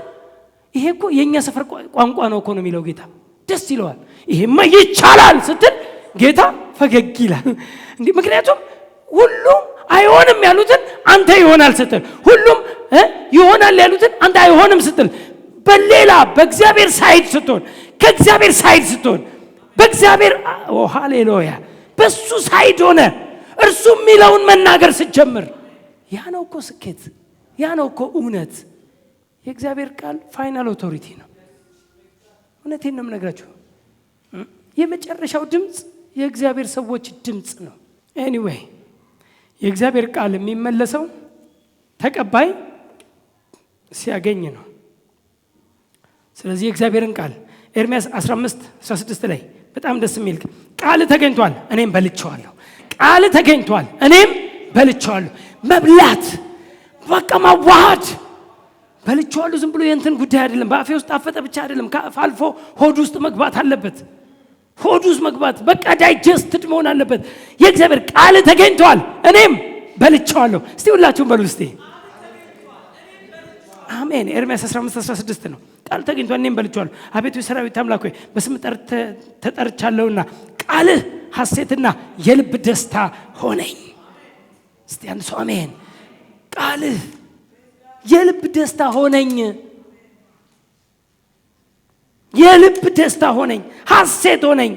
Speaker 1: ይሄ እኮ የኛ ሰፈር ቋንቋ ነው እኮ ነው የሚለው ጌታ ደስ ይለዋል። ይሄማ ይቻላል ስትል ጌታ ፈገግ ይላል እንዴ። ምክንያቱም ሁሉም አይሆንም ያሉትን አንተ ይሆናል ስትል ሁሉም ይሆናል ያሉትን አንተ አይሆንም ስትል በሌላ በእግዚአብሔር ሳይድ ስትሆን ከእግዚአብሔር ሳይድ ስትሆን በእግዚአብሔር ሃሌሉያ በሱ ሳይድ ሆነ እርሱ የሚለውን መናገር ስትጀምር ያ ነው እኮ ስኬት፣ ያ ነው እኮ እውነት። የእግዚአብሔር ቃል ፋይናል ኦቶሪቲ ነው። እውነቴን ነው የምነግራችሁ። የመጨረሻው ድምፅ የእግዚአብሔር ሰዎች ድምፅ ነው። ኤኒዌይ የእግዚአብሔር ቃል የሚመለሰው ተቀባይ ሲያገኝ ነው። ስለዚህ የእግዚአብሔርን ቃል ኤርምያስ 15:16 ላይ በጣም ደስ የሚል ቃል ተገኝቷል እኔም በልቼዋለሁ። ቃል ተገኝቷል እኔም በልቼዋለሁ። መብላት በቃ ማዋሃድ በልቼዋለሁ ዝም ብሎ የእንትን ጉዳይ አይደለም። በአፌ ውስጥ አፈጠ ብቻ አይደለም፣ ከአፍ አልፎ ሆድ ውስጥ መግባት አለበት። ሆድ ውስጥ መግባት በቃ ዳይጀስትድ መሆን አለበት። የእግዚአብሔር ቃል ተገኝቷል እኔም በልቼዋለሁ። እስቲ ሁላችሁም በሉ እስቲ አሜን። ኤርምያስ 15:16 ነው። ቃል ተገኝቷል እኔም በልቼዋለሁ። አቤቱ የሠራዊት አምላክ ሆይ በስም ተጠርቻለሁና ቃልህ ሐሴትና የልብ ደስታ ሆነኝ። እስቲ አንድ ሰው አሜን። ቃልህ የልብ ደስታ ሆነኝ፣ የልብ ደስታ ሆነኝ፣ ሐሴት ሆነኝ።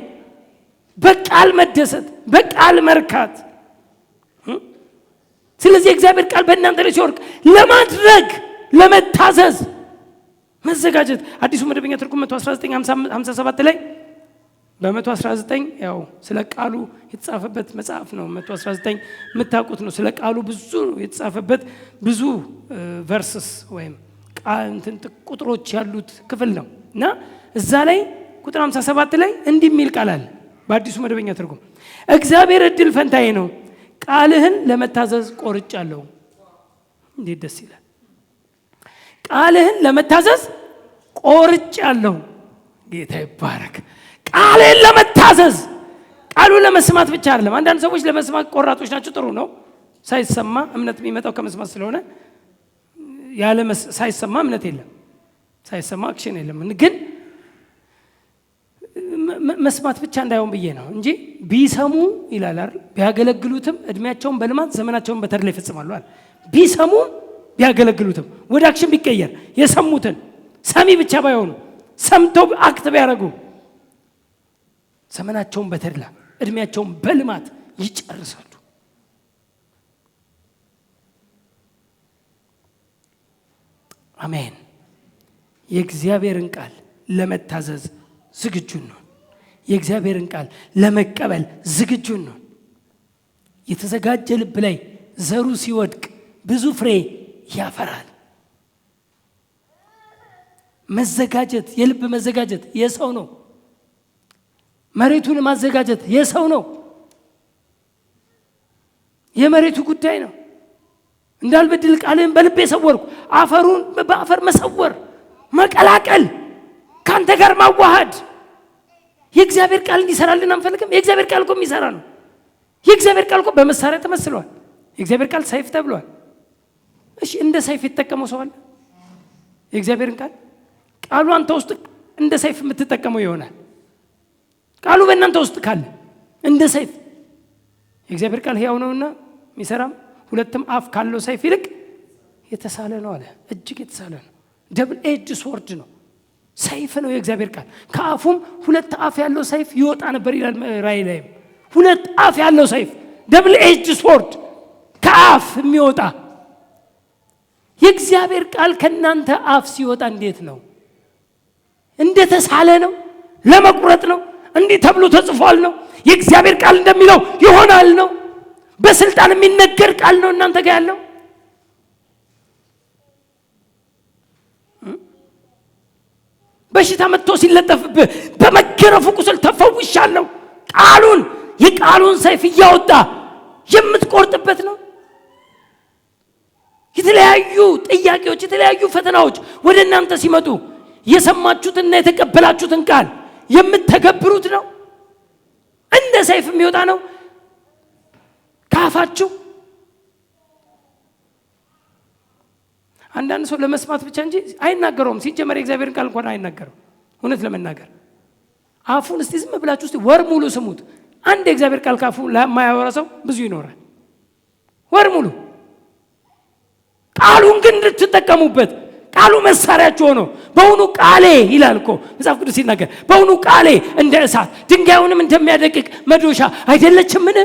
Speaker 1: በቃል መደሰት፣ በቃል መርካት። ስለዚህ እግዚአብሔር ቃል በእናንተ ላይ ሲወርቅ ለማድረግ ለመታዘዝ መዘጋጀት። አዲሱ መደበኛ ትርጉም 119:57 ላይ በ119 ያው ስለ ቃሉ የተጻፈበት መጽሐፍ ነው። 119 የምታውቁት ነው። ስለ ቃሉ ብዙ የተጻፈበት ብዙ ቨርስስ ወይም ቁጥሮች ያሉት ክፍል ነው እና እዛ ላይ ቁጥር 57 ላይ እንዲህ የሚል ቃል አለ በአዲሱ መደበኛ ትርጉም እግዚአብሔር እድል ፈንታዬ ነው፣ ቃልህን ለመታዘዝ ቆርጫለሁ። እንዴት ደስ ይላል! ቃልህን ለመታዘዝ ቆርጫለሁ። ጌታ ይባረክ። ቃልን ለመታዘዝ ቃሉን ለመስማት ብቻ አይደለም። አንዳንድ ሰዎች ለመስማት ቆራጦች ናቸው። ጥሩ ነው። ሳይሰማ እምነት የሚመጣው ከመስማት ስለሆነ ያለ ሳይሰማ እምነት የለም፣ ሳይሰማ አክሽን የለም። ግን መስማት ብቻ እንዳይሆን ብዬ ነው እንጂ ቢሰሙ ይላል አይደል፣ ቢያገለግሉትም እድሜያቸውን በልማት ዘመናቸውን በተድላ ይፈጽማሉ አይደል። ቢሰሙ ቢያገለግሉትም ወደ አክሽን ቢቀየር የሰሙትን ሰሚ ብቻ ባይሆኑ ሰምተው አክት ቢያደርጉ ዘመናቸውን በተድላ እድሜያቸውን በልማት ይጨርሳሉ። አሜን። የእግዚአብሔርን ቃል ለመታዘዝ ዝግጁ ነው። የእግዚአብሔርን ቃል ለመቀበል ዝግጁ ነው። የተዘጋጀ ልብ ላይ ዘሩ ሲወድቅ ብዙ ፍሬ ያፈራል። መዘጋጀት፣ የልብ መዘጋጀት የሰው ነው። መሬቱን ማዘጋጀት የሰው ነው። የመሬቱ ጉዳይ ነው። እንዳልበድል ቃልህን በልቤ ሰወርኩ። አፈሩን በአፈር መሰወር፣ መቀላቀል፣ ካንተ ጋር ማዋሃድ። የእግዚአብሔር ቃል እንዲሰራልን አንፈልግም? የእግዚአብሔር ቃል እኮ የሚሰራ ነው። የእግዚአብሔር ቃል እኮ በመሳሪያ ተመስሏል። የእግዚአብሔር ቃል ሰይፍ ተብሏል። እሺ እንደ ሰይፍ የተጠቀመው ሰው አለ? የእግዚአብሔርን ቃሉ አንተ ውስጥ እንደ ሰይፍ የምትጠቀመው ይሆናል። ቃሉ በእናንተ ውስጥ ካለ እንደ ሰይፍ። የእግዚአብሔር ቃል ሕያው ነውና የሚሰራም ሁለትም አፍ ካለው ሰይፍ ይልቅ የተሳለ ነው አለ። እጅግ የተሳለ ነው። ደብል ኤጅ ስወርድ ነው። ሰይፍ ነው የእግዚአብሔር ቃል። ከአፉም ሁለት አፍ ያለው ሰይፍ ይወጣ ነበር ይላል ራእይ ላይም። ሁለት አፍ ያለው ሰይፍ ደብል ኤጅ ስወርድ ከአፍ የሚወጣ የእግዚአብሔር ቃል ከናንተ አፍ ሲወጣ እንዴት ነው? እንደተሳለ ነው። ለመቁረጥ ነው። እንዲህ ተብሎ ተጽፏል ነው። የእግዚአብሔር ቃል እንደሚለው ይሆናል ነው። በስልጣን የሚነገር ቃል ነው እናንተ ጋር ያለው። በሽታ መጥቶ ሲለጠፍብህ በመገረፉ ቁስል ተፈውሻለሁ። ቃሉን የቃሉን ሰይፍ እያወጣ የምትቆርጥበት ነው። የተለያዩ ጥያቄዎች፣ የተለያዩ ፈተናዎች ወደ እናንተ ሲመጡ የሰማችሁትና የተቀበላችሁትን ቃል የምትተገብሩት ነው። እንደ ሰይፍ የሚወጣ ነው ካፋችሁ። አንዳንድ ሰው ለመስማት ብቻ እንጂ አይናገረውም። ሲጀመር የእግዚአብሔርን ቃል እንኳን አይናገረው። እውነት ለመናገር አፉን እስቲ ዝም ብላችሁ እስቲ ወር ሙሉ ስሙት። አንድ የእግዚአብሔር ቃል ካፉ ለማያወራ ሰው ብዙ ይኖራል። ወር ሙሉ ቃሉን ግን እንድትጠቀሙበት ቃሉ መሳሪያችሁ ሆኖ በእውኑ ቃሌ ይላል እኮ መጽሐፍ ቅዱስ ሲናገር፣ በእውኑ ቃሌ እንደ እሳት ድንጋዩንም እንደሚያደቅቅ መዶሻ አይደለችምን?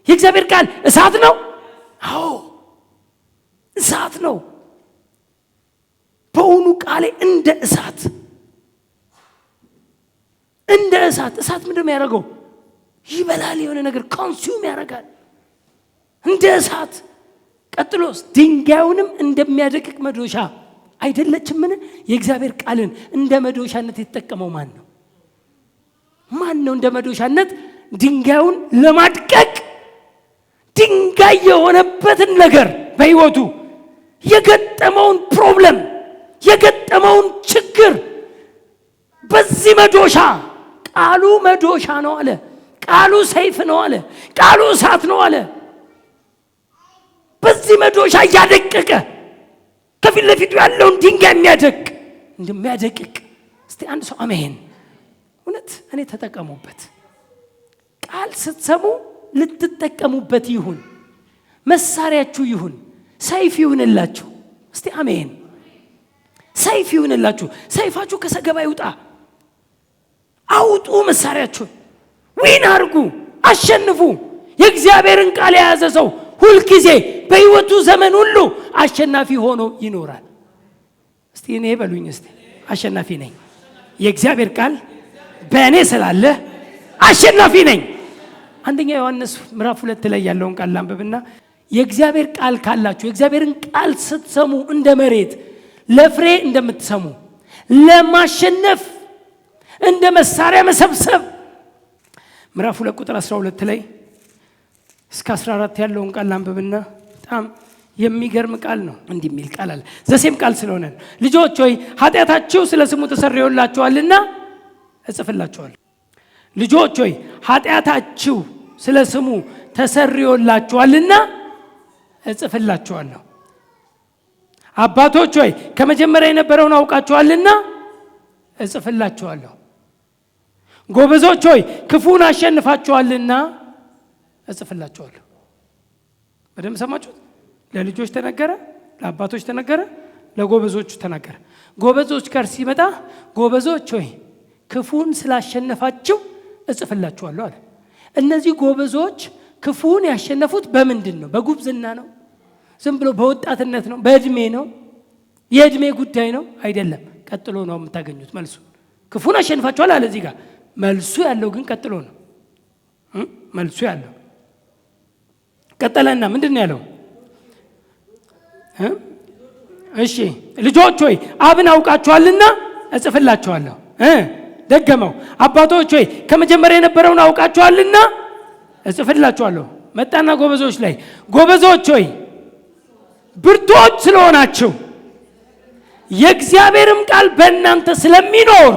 Speaker 1: የእግዚአብሔር ቃል እሳት ነው። አዎ እሳት ነው። በእውኑ ቃሌ እንደ እሳት፣ እንደ እሳት። እሳት ምንድን ነው ያደረገው? ይበላል፣ የሆነ ነገር ኮንሱም ያደርጋል። እንደ እሳት። ቀጥሎስ ድንጋዩንም እንደሚያደቅቅ መዶሻ አይደለችምን? የእግዚአብሔር ቃልን እንደ መዶሻነት የተጠቀመው ማን ነው? ማን ነው እንደ መዶሻነት ድንጋዩን ለማድቀቅ ድንጋይ የሆነበትን ነገር በሕይወቱ የገጠመውን ፕሮብለም የገጠመውን ችግር በዚህ መዶሻ፣ ቃሉ መዶሻ ነው አለ። ቃሉ ሰይፍ ነው አለ። ቃሉ እሳት ነው አለ። በዚህ መዶሻ እያደቀቀ ከፊት ለፊቱ ያለውን ድንጋይ እንደሚያደቅቅ። እስቲ አንድ ሰው አሜን። እውነት እኔ ተጠቀሙበት። ቃል ስትሰሙ ልትጠቀሙበት ይሁን፣ መሳሪያችሁ ይሁን፣ ሰይፍ ይሁንላችሁ። እስቲ አሜን። ሰይፍ ይሁንላችሁ። ሰይፋችሁ ከሰገባ ይውጣ። አውጡ መሳሪያችሁን። ዊን አርጉ፣ አሸንፉ። የእግዚአብሔርን ቃል የያዘ ሰው ሁልጊዜ በሕይወቱ ዘመን ሁሉ አሸናፊ ሆኖ ይኖራል። እስቲ እኔ በሉኝ፣ እስቲ አሸናፊ ነኝ። የእግዚአብሔር ቃል በእኔ ስላለ አሸናፊ ነኝ። አንደኛ ዮሐንስ ምዕራፍ 2 ላይ ያለውን ቃል ላንብብና የእግዚአብሔር ቃል ካላችሁ የእግዚአብሔርን ቃል ስትሰሙ እንደ መሬት ለፍሬ እንደምትሰሙ ለማሸነፍ እንደ መሳሪያ መሰብሰብ። ምዕራፍ 2 ቁጥር 12 ላይ እስከ 14 ያለውን ቃል ላንብብና በጣም የሚገርም ቃል ነው። እንዲህ የሚል ቃል አለ። ዘሴም ቃል ስለሆነ ልጆች ሆይ ኃጢአታችሁ ስለ ስሙ ተሰርዮላችኋልና እጽፍላችኋለሁ። ልጆች ሆይ ኃጢአታችሁ ስለ ስሙ ተሰርዮላችኋልና እጽፍላችኋለሁ። አባቶች ሆይ ከመጀመሪያ የነበረውን አውቃችኋልና እጽፍላችኋለሁ። ጎበዞች ሆይ ክፉን አሸንፋችኋልና እጽፍላችኋለሁ። በደንብ ሰማችሁት? ለልጆች ተነገረ፣ ለአባቶች ተነገረ፣ ለጎበዞች ተነገረ። ጎበዞች ጋር ሲመጣ ጎበዞች ሆይ ክፉን ስላሸነፋችሁ እጽፍላችኋለሁ አለ። እነዚህ ጎበዞች ክፉን ያሸነፉት በምንድን ነው? በጉብዝና ነው? ዝም ብሎ በወጣትነት ነው? በእድሜ ነው? የእድሜ ጉዳይ ነው? አይደለም። ቀጥሎ ነው የምታገኙት መልሱ። ክፉን አሸንፋችኋል አለ እዚህ ጋር። መልሱ ያለው ግን ቀጥሎ ነው። መልሱ ያለው ቀጠለና ምንድን ነው ያለው? እሺ ልጆች ሆይ አብን አውቃችኋልና እጽፍላችኋለሁ። ደገመው። አባቶች ሆይ ከመጀመሪያ የነበረውን አውቃችኋልና እጽፍላችኋለሁ። መጣና ጎበዞች ላይ ጎበዞች ሆይ ብርቶች ስለሆናችሁ የእግዚአብሔርም ቃል በእናንተ ስለሚኖር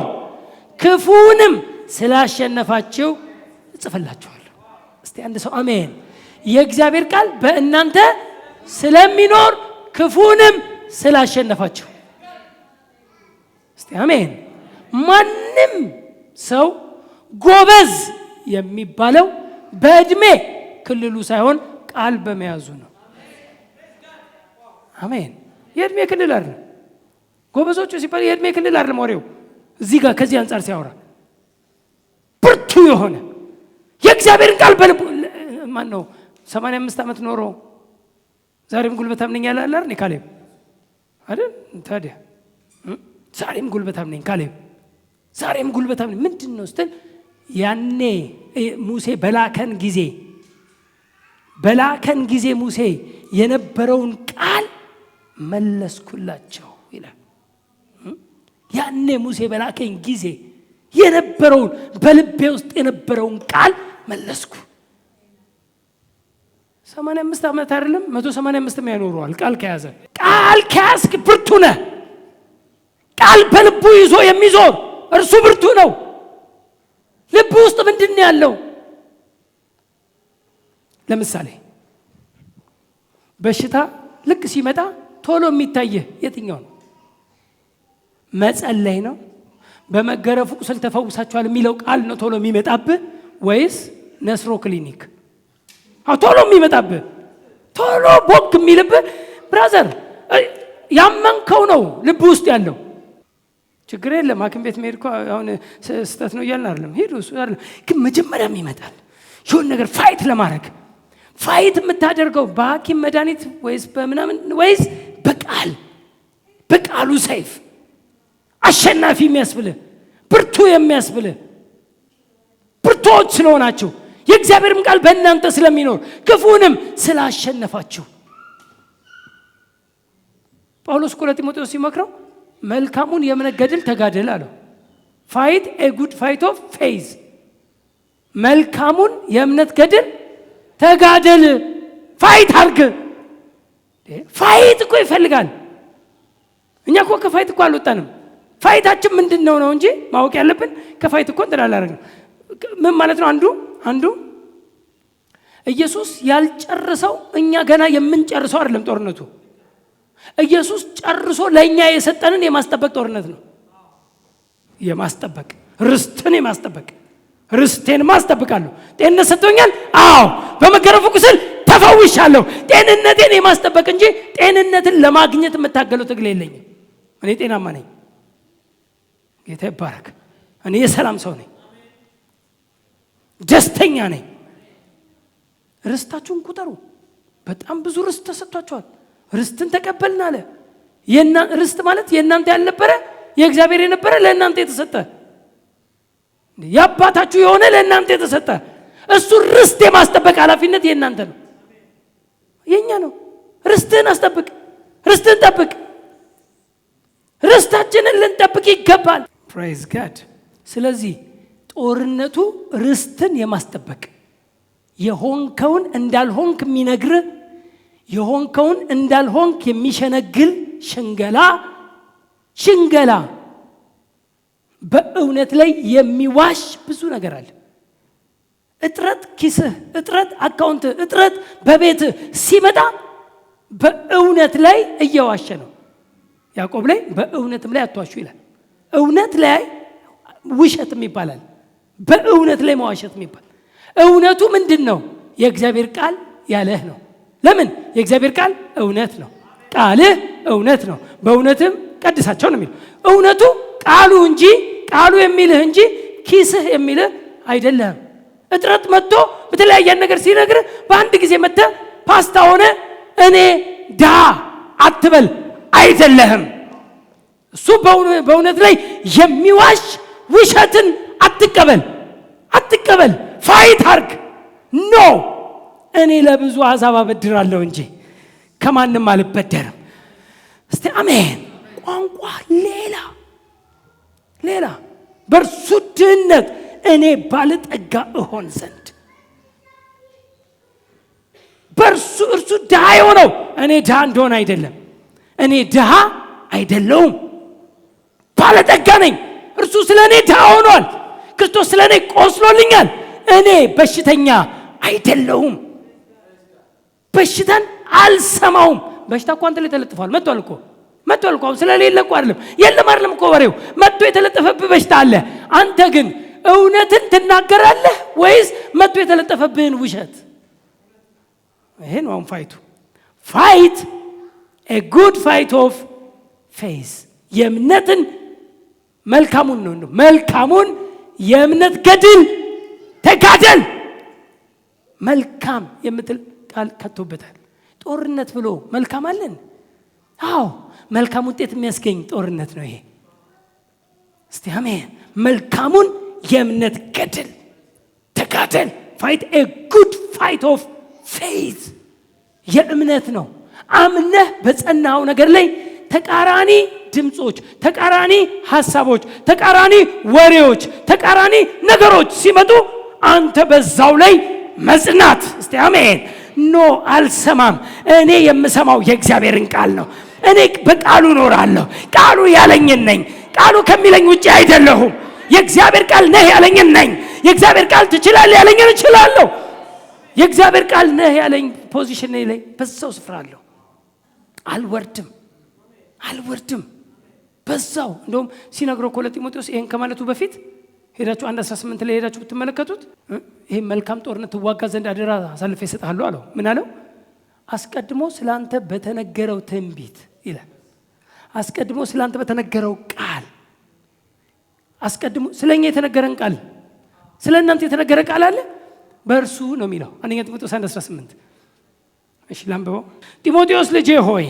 Speaker 1: ክፉንም ስላሸነፋችሁ እጽፍላችኋለሁ። እስቲ አንድ ሰው አሜን። የእግዚአብሔር ቃል በእናንተ ስለሚኖር ክፉንም ስላሸነፋችሁ። እስቲ አሜን። ማንም ሰው ጎበዝ የሚባለው በእድሜ ክልሉ ሳይሆን ቃል በመያዙ ነው። አሜን። የእድሜ ክልል አይደለም። ጎበዞቹ ሲባል የእድሜ ክልል አይደለም ወሬው። እዚህ ጋር ከዚህ አንጻር ሲያወራ ብርቱ የሆነ የእግዚአብሔርን ቃል በልቡ ማን ነው 85 ዓመት ኖሮ ዛሬም ጉልበታም ነኝ ያለ አለ አይደል? ካሌብ አይደል? ታዲያ ዛሬም ጉልበታም ነኝ ካሌብ፣ ዛሬም ጉልበታም ነኝ ምንድን ነው ስትል ያኔ ሙሴ በላከን ጊዜ ሙሴ የነበረውን ቃል መለስኩላቸው ይላል። ያኔ ሙሴ በላከኝ ጊዜ የነበረውን በልቤ ውስጥ የነበረውን ቃል መለስኩ። 85 ዓመት አይደለም 185 ያኖረዋል። ቃል ከያዝክ ብርቱ ነህ። ቃል በልቡ ይዞ የሚዞር እርሱ ብርቱ ነው። ልብ ውስጥ ምንድን ነው ያለው? ለምሳሌ በሽታ ልክ ሲመጣ ቶሎ የሚታየህ የትኛው ነው? መጸለይ ነው? በመገረፉ ቁስል ተፈውሳችኋል የሚለው ቃል ነው ቶሎ የሚመጣብህ? ወይስ ነስሮ ክሊኒክ? ቶሎ የሚመጣብህ ቶሎ ቦክ የሚልብህ ብራዘር ያመንከው ነው ልብ ውስጥ ያለው። ችግር የለም ሐኪም ቤት መሄድ እኮ አሁን ስህተት ነው እያልን አይደለም። ሄዱ እሱ አይደለም ግን መጀመሪያም ይመጣል የሆነ ነገር ፋይት ለማድረግ ፋይት የምታደርገው በሐኪም መድኃኒት ወይስ በምናምን ወይስ በቃሉ ሰይፍ አሸናፊ የሚያስብልህ ብርቱ የሚያስብልህ ብርቶች ስለሆናችሁ የእግዚአብሔርም ቃል በእናንተ ስለሚኖር ክፉንም ስላሸነፋችሁ። ጳውሎስ ለጢሞቴዎስ ሲመክረው መልካሙን የእምነት ገድል ተጋደል አለው። ፋይት ኤ ጉድ ፋይት ኦፍ ፌዝ። መልካሙን የእምነት ገድል ተጋደል፣ ፋይት አርግ። ፋይት እኮ ይፈልጋል። እኛ እኮ ከፋይት እኮ አልወጣንም። ፋይታችን ምንድን ነው እንጂ ማወቅ ያለብን ከፋይት እኮ እንላላረግ። ምን ማለት ነው? አንዱ ኢየሱስ ያልጨረሰው እኛ ገና የምንጨርሰው አይደለም ጦርነቱ። ኢየሱስ ጨርሶ ለኛ የሰጠንን የማስጠበቅ ጦርነት ነው። ርስትን የማስጠበቅ ርስቴን ማስጠብቃለሁ። ጤንነት ሰጥቶኛል። አዎ በመገረፉ ቁስል ተፈውሻለሁ። ጤንነቴን የማስጠበቅ እንጂ ጤንነትን ለማግኘት የምታገለው ትግል የለኝም። እኔ ጤናማ ነኝ። ጌታ ይባረክ። እኔ የሰላም ሰው ነኝ። ደስተኛ ነኝ። ርስታችሁን ቁጠሩ። በጣም ብዙ ርስት ተሰጥቷቸዋል። ርስትን ተቀበልን አለ። ርስት ማለት የእናንተ ያልነበረ የእግዚአብሔር የነበረ ለእናንተ የተሰጠ የአባታችሁ የሆነ ለእናንተ የተሰጠ እሱ ርስት የማስጠበቅ ኃላፊነት የእናንተ ነው፣ የኛ ነው። ርስትህን አስጠብቅ፣ ርስትህን ጠብቅ። ርስታችንን ልንጠብቅ ይገባል። ፕሬዝ ጋድ። ስለዚህ ጦርነቱ ርስትን የማስጠበቅ የሆንከውን እንዳልሆንክ የሚነግር የሆንከውን እንዳልሆንክ የሚሸነግል ሽንገላ በእውነት ላይ የሚዋሽ ብዙ ነገር አለ። እጥረት ኪስህ፣ እጥረት አካውንት፣ እጥረት በቤት ሲመጣ በእውነት ላይ እየዋሸ ነው። ያዕቆብ ላይ በእውነትም ላይ አትዋሹ ይላል። እውነት ላይ ውሸትም ይባላል። በእውነት ላይ መዋሸት የሚባል እውነቱ ምንድን ነው? የእግዚአብሔር ቃል ያለህ ነው። ለምን? የእግዚአብሔር ቃል እውነት ነው። ቃልህ እውነት ነው። በእውነትም ቀድሳቸው ነው የሚለው። እውነቱ ቃሉ እንጂ ቃሉ የሚልህ እንጂ ኪስህ የሚልህ አይደለም። እጥረት መጥቶ በተለያየ ነገር ሲነግርህ በአንድ ጊዜ መጥተህ ፓስታ ሆነ እኔ ዳ አትበል። አይደለህም። እሱ በእውነት ላይ የሚዋሽ ውሸትን አትቀበል ፋይት አርግ ኖ እኔ ለብዙ አሕዛብ አበድራለሁ እንጂ ከማንም አልበደርም እስቲ አሜን ቋንቋ ሌላ በእርሱ ድህነት እኔ ባለጠጋ እሆን ዘንድ እርሱ ድሃ የሆነው እኔ ድሃ እንደሆነ አይደለም እኔ ድሃ አይደለሁም ባለጠጋ ነኝ እርሱ ስለ እኔ ድሃ ሆኗል ክርስቶስ ስለ እኔ ቆስሎልኛል እኔ በሽተኛ አይደለሁም በሽታን አልሰማውም በሽታ እኮ አንተ ላይ ተለጥፏል መጥቷል እኮ ስለሌለ እኮ አይደለም እኮ ወሬው መጥቶ የተለጠፈብህ በሽታ አለ አንተ ግን እውነትን ትናገራለህ ወይስ መጥቶ የተለጠፈብህን ውሸት ይሄ ነው ፋይት a good fight of faith የእምነትን መልካሙን የእምነት ገድል ተጋደል መልካም የምትል ቃል ከቶበታል ጦርነት ብሎ መልካም አለን አዎ መልካም ውጤት የሚያስገኝ ጦርነት ነው ይሄ እስቲ አሜን መልካሙን የእምነት ገድል ተጋደል fight a good fight of faith የእምነት ነው አምነህ በጸናው ነገር ላይ ተቃራኒ ድምጾች ተቃራኒ ሐሳቦች ተቃራኒ ወሬዎች ተቃራኒ ነገሮች ሲመጡ አንተ በዛው ላይ መጽናት እስቲ አሜን ኖ አልሰማም እኔ የምሰማው የእግዚአብሔርን ቃል ነው እኔ በቃሉ ኖራለሁ ቃሉ ያለኝን ነኝ ቃሉ ከሚለኝ ውጪ አይደለሁም የእግዚአብሔር ቃል ነህ ያለኝን ነኝ የእግዚአብሔር ቃል ትችላለህ ያለኝን እችላለሁ የእግዚአብሔር ቃል ነህ ያለኝ ፖዚሽን ላይ በዛው ስፍራ አለሁ አልወርድም በዛው እንደውም ሲነግረው ለጢሞቴዎስ ይሄን ከማለቱ በፊት ሄዳችሁ 1:18 ላይ ሄዳችሁ ብትመለከቱት ይሄ መልካም ጦርነት ትዋጋ ዘንድ አደራ አሳልፌ እሰጥሃለሁ አለው ምን አለው አስቀድሞ ስላንተ በተነገረው ትንቢት ይላል አስቀድሞ ስላንተ በተነገረው ቃል አስቀድሞ ስለኛ የተነገረን ቃል ስለእናንተ የተነገረ ቃል አለ በእርሱ ነው የሚለው አንደኛ ጢሞቴዎስ 1:18 እሺ ላምበው ጢሞቴዎስ ልጄ ሆይ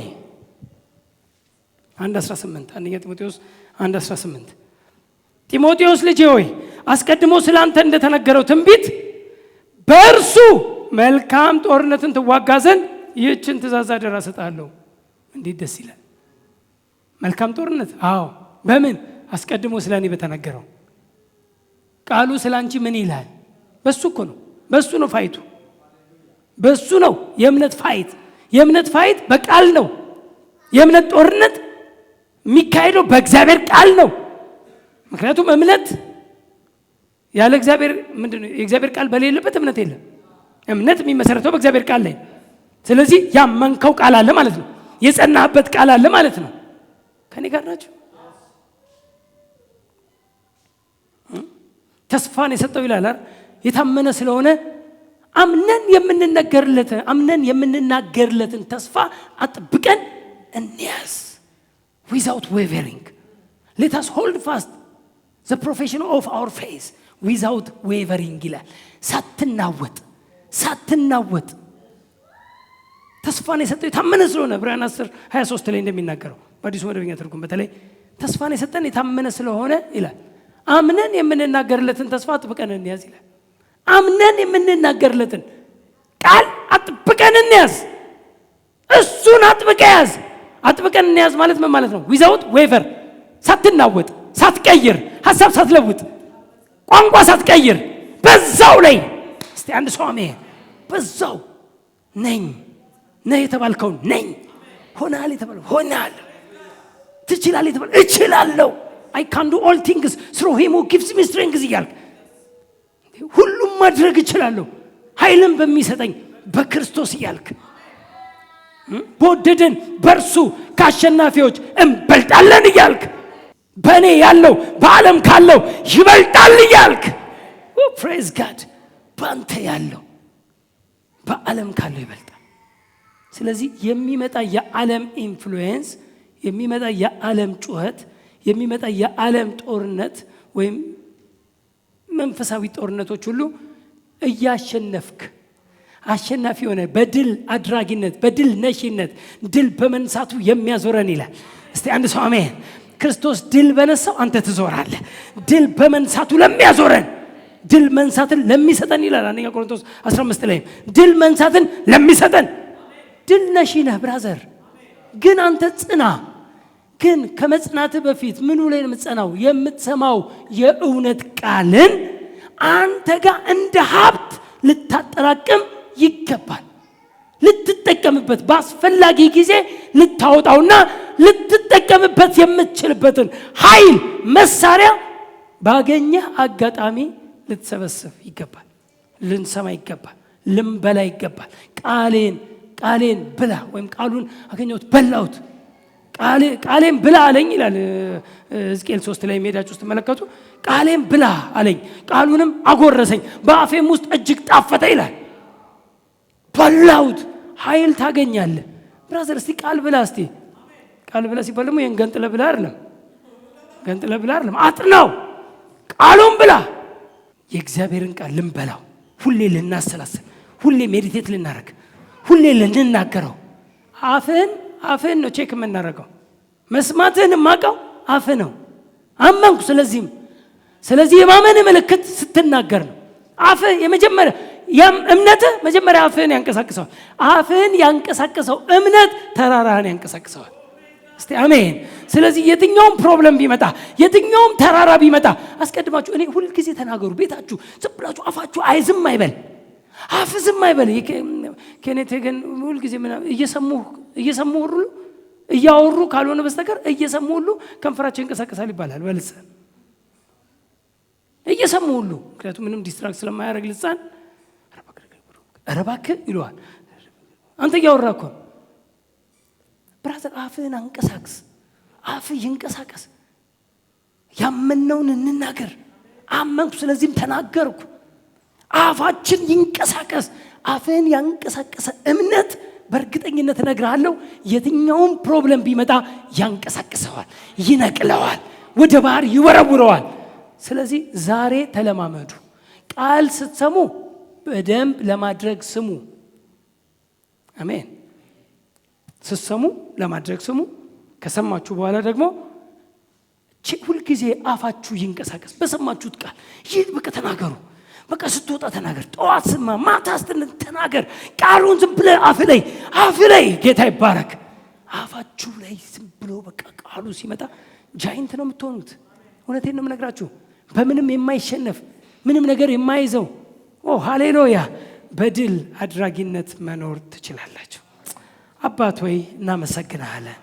Speaker 1: 1:18 አንደኛ ጢሞቴዎስ 1:18 ጢሞቴዎስ ልጄ ሆይ አስቀድሞ ስላንተ እንደተነገረው ትንቢት በእርሱ መልካም ጦርነትን ትዋጋ ዘንድ ይህችን ትእዛዝ አደራ እሰጥሃለሁ እንዴት ደስ ይላል መልካም ጦርነት አዎ በምን አስቀድሞ ስለኔ በተነገረው ቃሉ ስላንቺ ምን ይላል በሱ ነው ፋይቱ በሱ ነው የእምነት ፋይት በቃል ነው የእምነት ጦርነት የሚካሄደው በእግዚአብሔር ቃል ነው ምክንያቱም እምነት ያለ እግዚአብሔር ምንድነው የእግዚአብሔር ቃል በሌለበት እምነት የለም እምነት የሚመሰረተው በእግዚአብሔር ቃል ላይ ስለዚህ ያመንከው ቃል አለ ማለት ነው የጸናህበት ቃል አለ ማለት ነው ከኔ ጋር ናችሁ ተስፋን የሰጠው ይላል የታመነ ስለሆነ አምነን የምንናገርለትን ተስፋ አጥብቀን እንያዝ without wavering let us hold fast the profession of our faith without wavering ይላል ሳትናወጥ ተስፋን የሰጠው የታመነ ስለሆነ ዕብራውያን 10:23 ላይ እንደሚናገረው በአዲሱ መደበኛ ትርጉም በተለይ ተስፋን የሰጠን የታመነ ስለሆነ ይላል አምነን የምንናገርለትን ተስፋ አጥብቀን እንያዝ ይላል አምነን የምንናገርለትን ቃል አጥብቀን እንያዝ እሱን አጥብቀን እንያዝ ማለት ምን ማለት ነው without waver ሳትናወጥ ሳትቀይር ሐሳብ ሳትለውጥ ቋንቋ ሳትቀይር በዛው ላይ እስቲ አንድ ሰው አሜን በዛው ነኝ የተባልከው ነኝ ሆናል የተባለው ሆናል ትችላለህ የተባለው እችላለሁ I can do all things through him who gives me strength ይላል ሁሉም ማድረግ እችላለሁ ኃይልን በሚሰጠኝ በክርስቶስ ይልክ በወደደን በርሱ ከአሸናፊዎች እንበልጣለን ይልክ በእኔ ያለው በዓለም ካለው ይበልጣል ይልክ praise God ባንተ ያለው በዓለም ካለው ይበልጣል ስለዚህ የሚመጣ የዓለም ኢንፍሉዌንስ የሚመጣ የዓለም ጩኸት የሚመጣ የዓለም ጦርነት ወይም መንፈሳዊ ጦርነቶች ሁሉ እያሸነፍክ አሸናፊ ሆነ በድል አድራጊነት በድል ነሽነት ድል በመንሳቱ የሚያዞረን ይላል እስቲ አንድ ሰው አሜን ክርስቶስ ድል በነሳው አንተ ትዞራለህ። ድል በመንሳቱ ለሚያዞረን ድል መንሳትን ለሚሰጠን ይላል አንደኛ ቆሮንቶስ 15 ላይ ድል መንሳትን ለሚሰጠን ድል ነሽ ነህ ብራዘር። ግን አንተ ጽና። ግን ከመጽናት በፊት ምኑ ላይ ነው የምትጸናው? የምትሰማው የእውነት ቃልን አንተ ጋር እንደ ሀብት ልታጠራቅም ይገባል። ልትጠቀምበት በአስፈላጊ ጊዜ ልታወጣውና ልትጠቀምበት የምትችልበትን ኃይል መሳሪያ ባገኘህ አጋጣሚ ልትሰበስብ ይገባል። ልንሰማ ይገባል። ልንበላ ይገባል። ቃሌን ብላ ወይም ቃሉን አገኘሁት በላሁት ቃሌን ብላ አለኝ ይላል ሕዝቅኤል 3 ላይ ሜዳችሁ ውስጥ ተመለከቱ። ቃሌን ብላ አለኝ ቃሉንም አጎረሰኝ በአፌም ውስጥ እጅግ ጣፈጠ ይላል። በላሁት ኃይል ታገኛለህ ብራዘር። እስቲ ቃል ብላ። እስቲ ቃል ብላ ሲባል ደግሞ ይሄን ገንጥለ ብላ አይደለም አጥናው። ቃሉን ብላ። የእግዚአብሔርን ቃል ልንበላው፣ ሁሌ ልናሰላስል፣ ሁሌ ሜዲቴት ልናረግ፣ ሁሌ ልንናገረው። አፍህን ነው ቼክ የምናረገው። መስማትህን ማቀው አፍህ ነው። አመንኩ። ስለዚህ የማመን ምልክት ስትናገር ነው። አፍህ የመጀመሪያ እምነትህ መጀመሪያ አፍህን ያንቀሳቅሰዋል። አፍህን ያንቀሳቀሰው እምነት ተራራህን ያንቀሳቅሰዋል። እስቲ አሜን። ስለዚህ የትኛውም ፕሮብለም ቢመጣ፣ የትኛውም ተራራ ቢመጣ አስቀድማችሁ እኔ ሁል ጊዜ ተናገሩ። ቤታችሁ ዝም ብላችሁ አፋችሁ ዝም አይበል። አፍ ዝም አይበል። ኬኔት ግን ሁል ጊዜ እየሰሙ ሁሉ እያወሩ ካልሆነ በስተቀር እየሰሙ ሁሉ ከንፈራቸው ይንቀሳቀሳል ይባላል በልሳን እየሰሙ ሁሉ። ምክንያቱም ምንም ዲስትራክት ስለማያደርግ ልሳን እባክህ ይለዋል። አንተ እያወራህ እኮ ብራዘር። አፍህን አንቀሳቅስ። አፍህ ይንቀሳቀስ። ያመነውን እንናገር። አመንኩ ስለዚህም ተናገርኩ። አፋችን ይንቀሳቀስ። አፍህን ያንቀሳቀሰ እምነት በእርግጠኝነት እነግርሃለሁ የትኛውም ፕሮብለም ቢመጣ ያንቀሳቅሰዋል፣ ይነቅለዋል፣ ወደ ባህር ይወረውረዋል። ስለዚህ ዛሬ ተለማመዱ። ቃል ስትሰሙ በደንብ ለማድረግ ስሙ። አሜን። ስትሰሙ ለማድረግ ስሙ። ከሰማችሁ በኋላ ደግሞ ሁልጊዜ አፋችሁ ይንቀሳቀስ። በሰማችሁት ቃል ይህ በቃ ተናገሩ። በቃ ስትወጣ ተናገር። ጠዋት ስማ፣ ማታ ስትነሳ ተናገር። ቃሉን ዝም ብለህ አፍ ላይ ጌታ ይባረክ። አፋችሁ ላይ ዝም ብሎ በቃ ቃሉ ሲመጣ ጃይንት ነው የምትሆኑት። እውነቴን ነው የምነግራችሁ። በምንም የማይሸነፍ ምንም ነገር የማይዘው ሃሌሉያ በድል አድራጊነት መኖር ትችላላችሁ። አባት ሆይ እናመሰግናለን።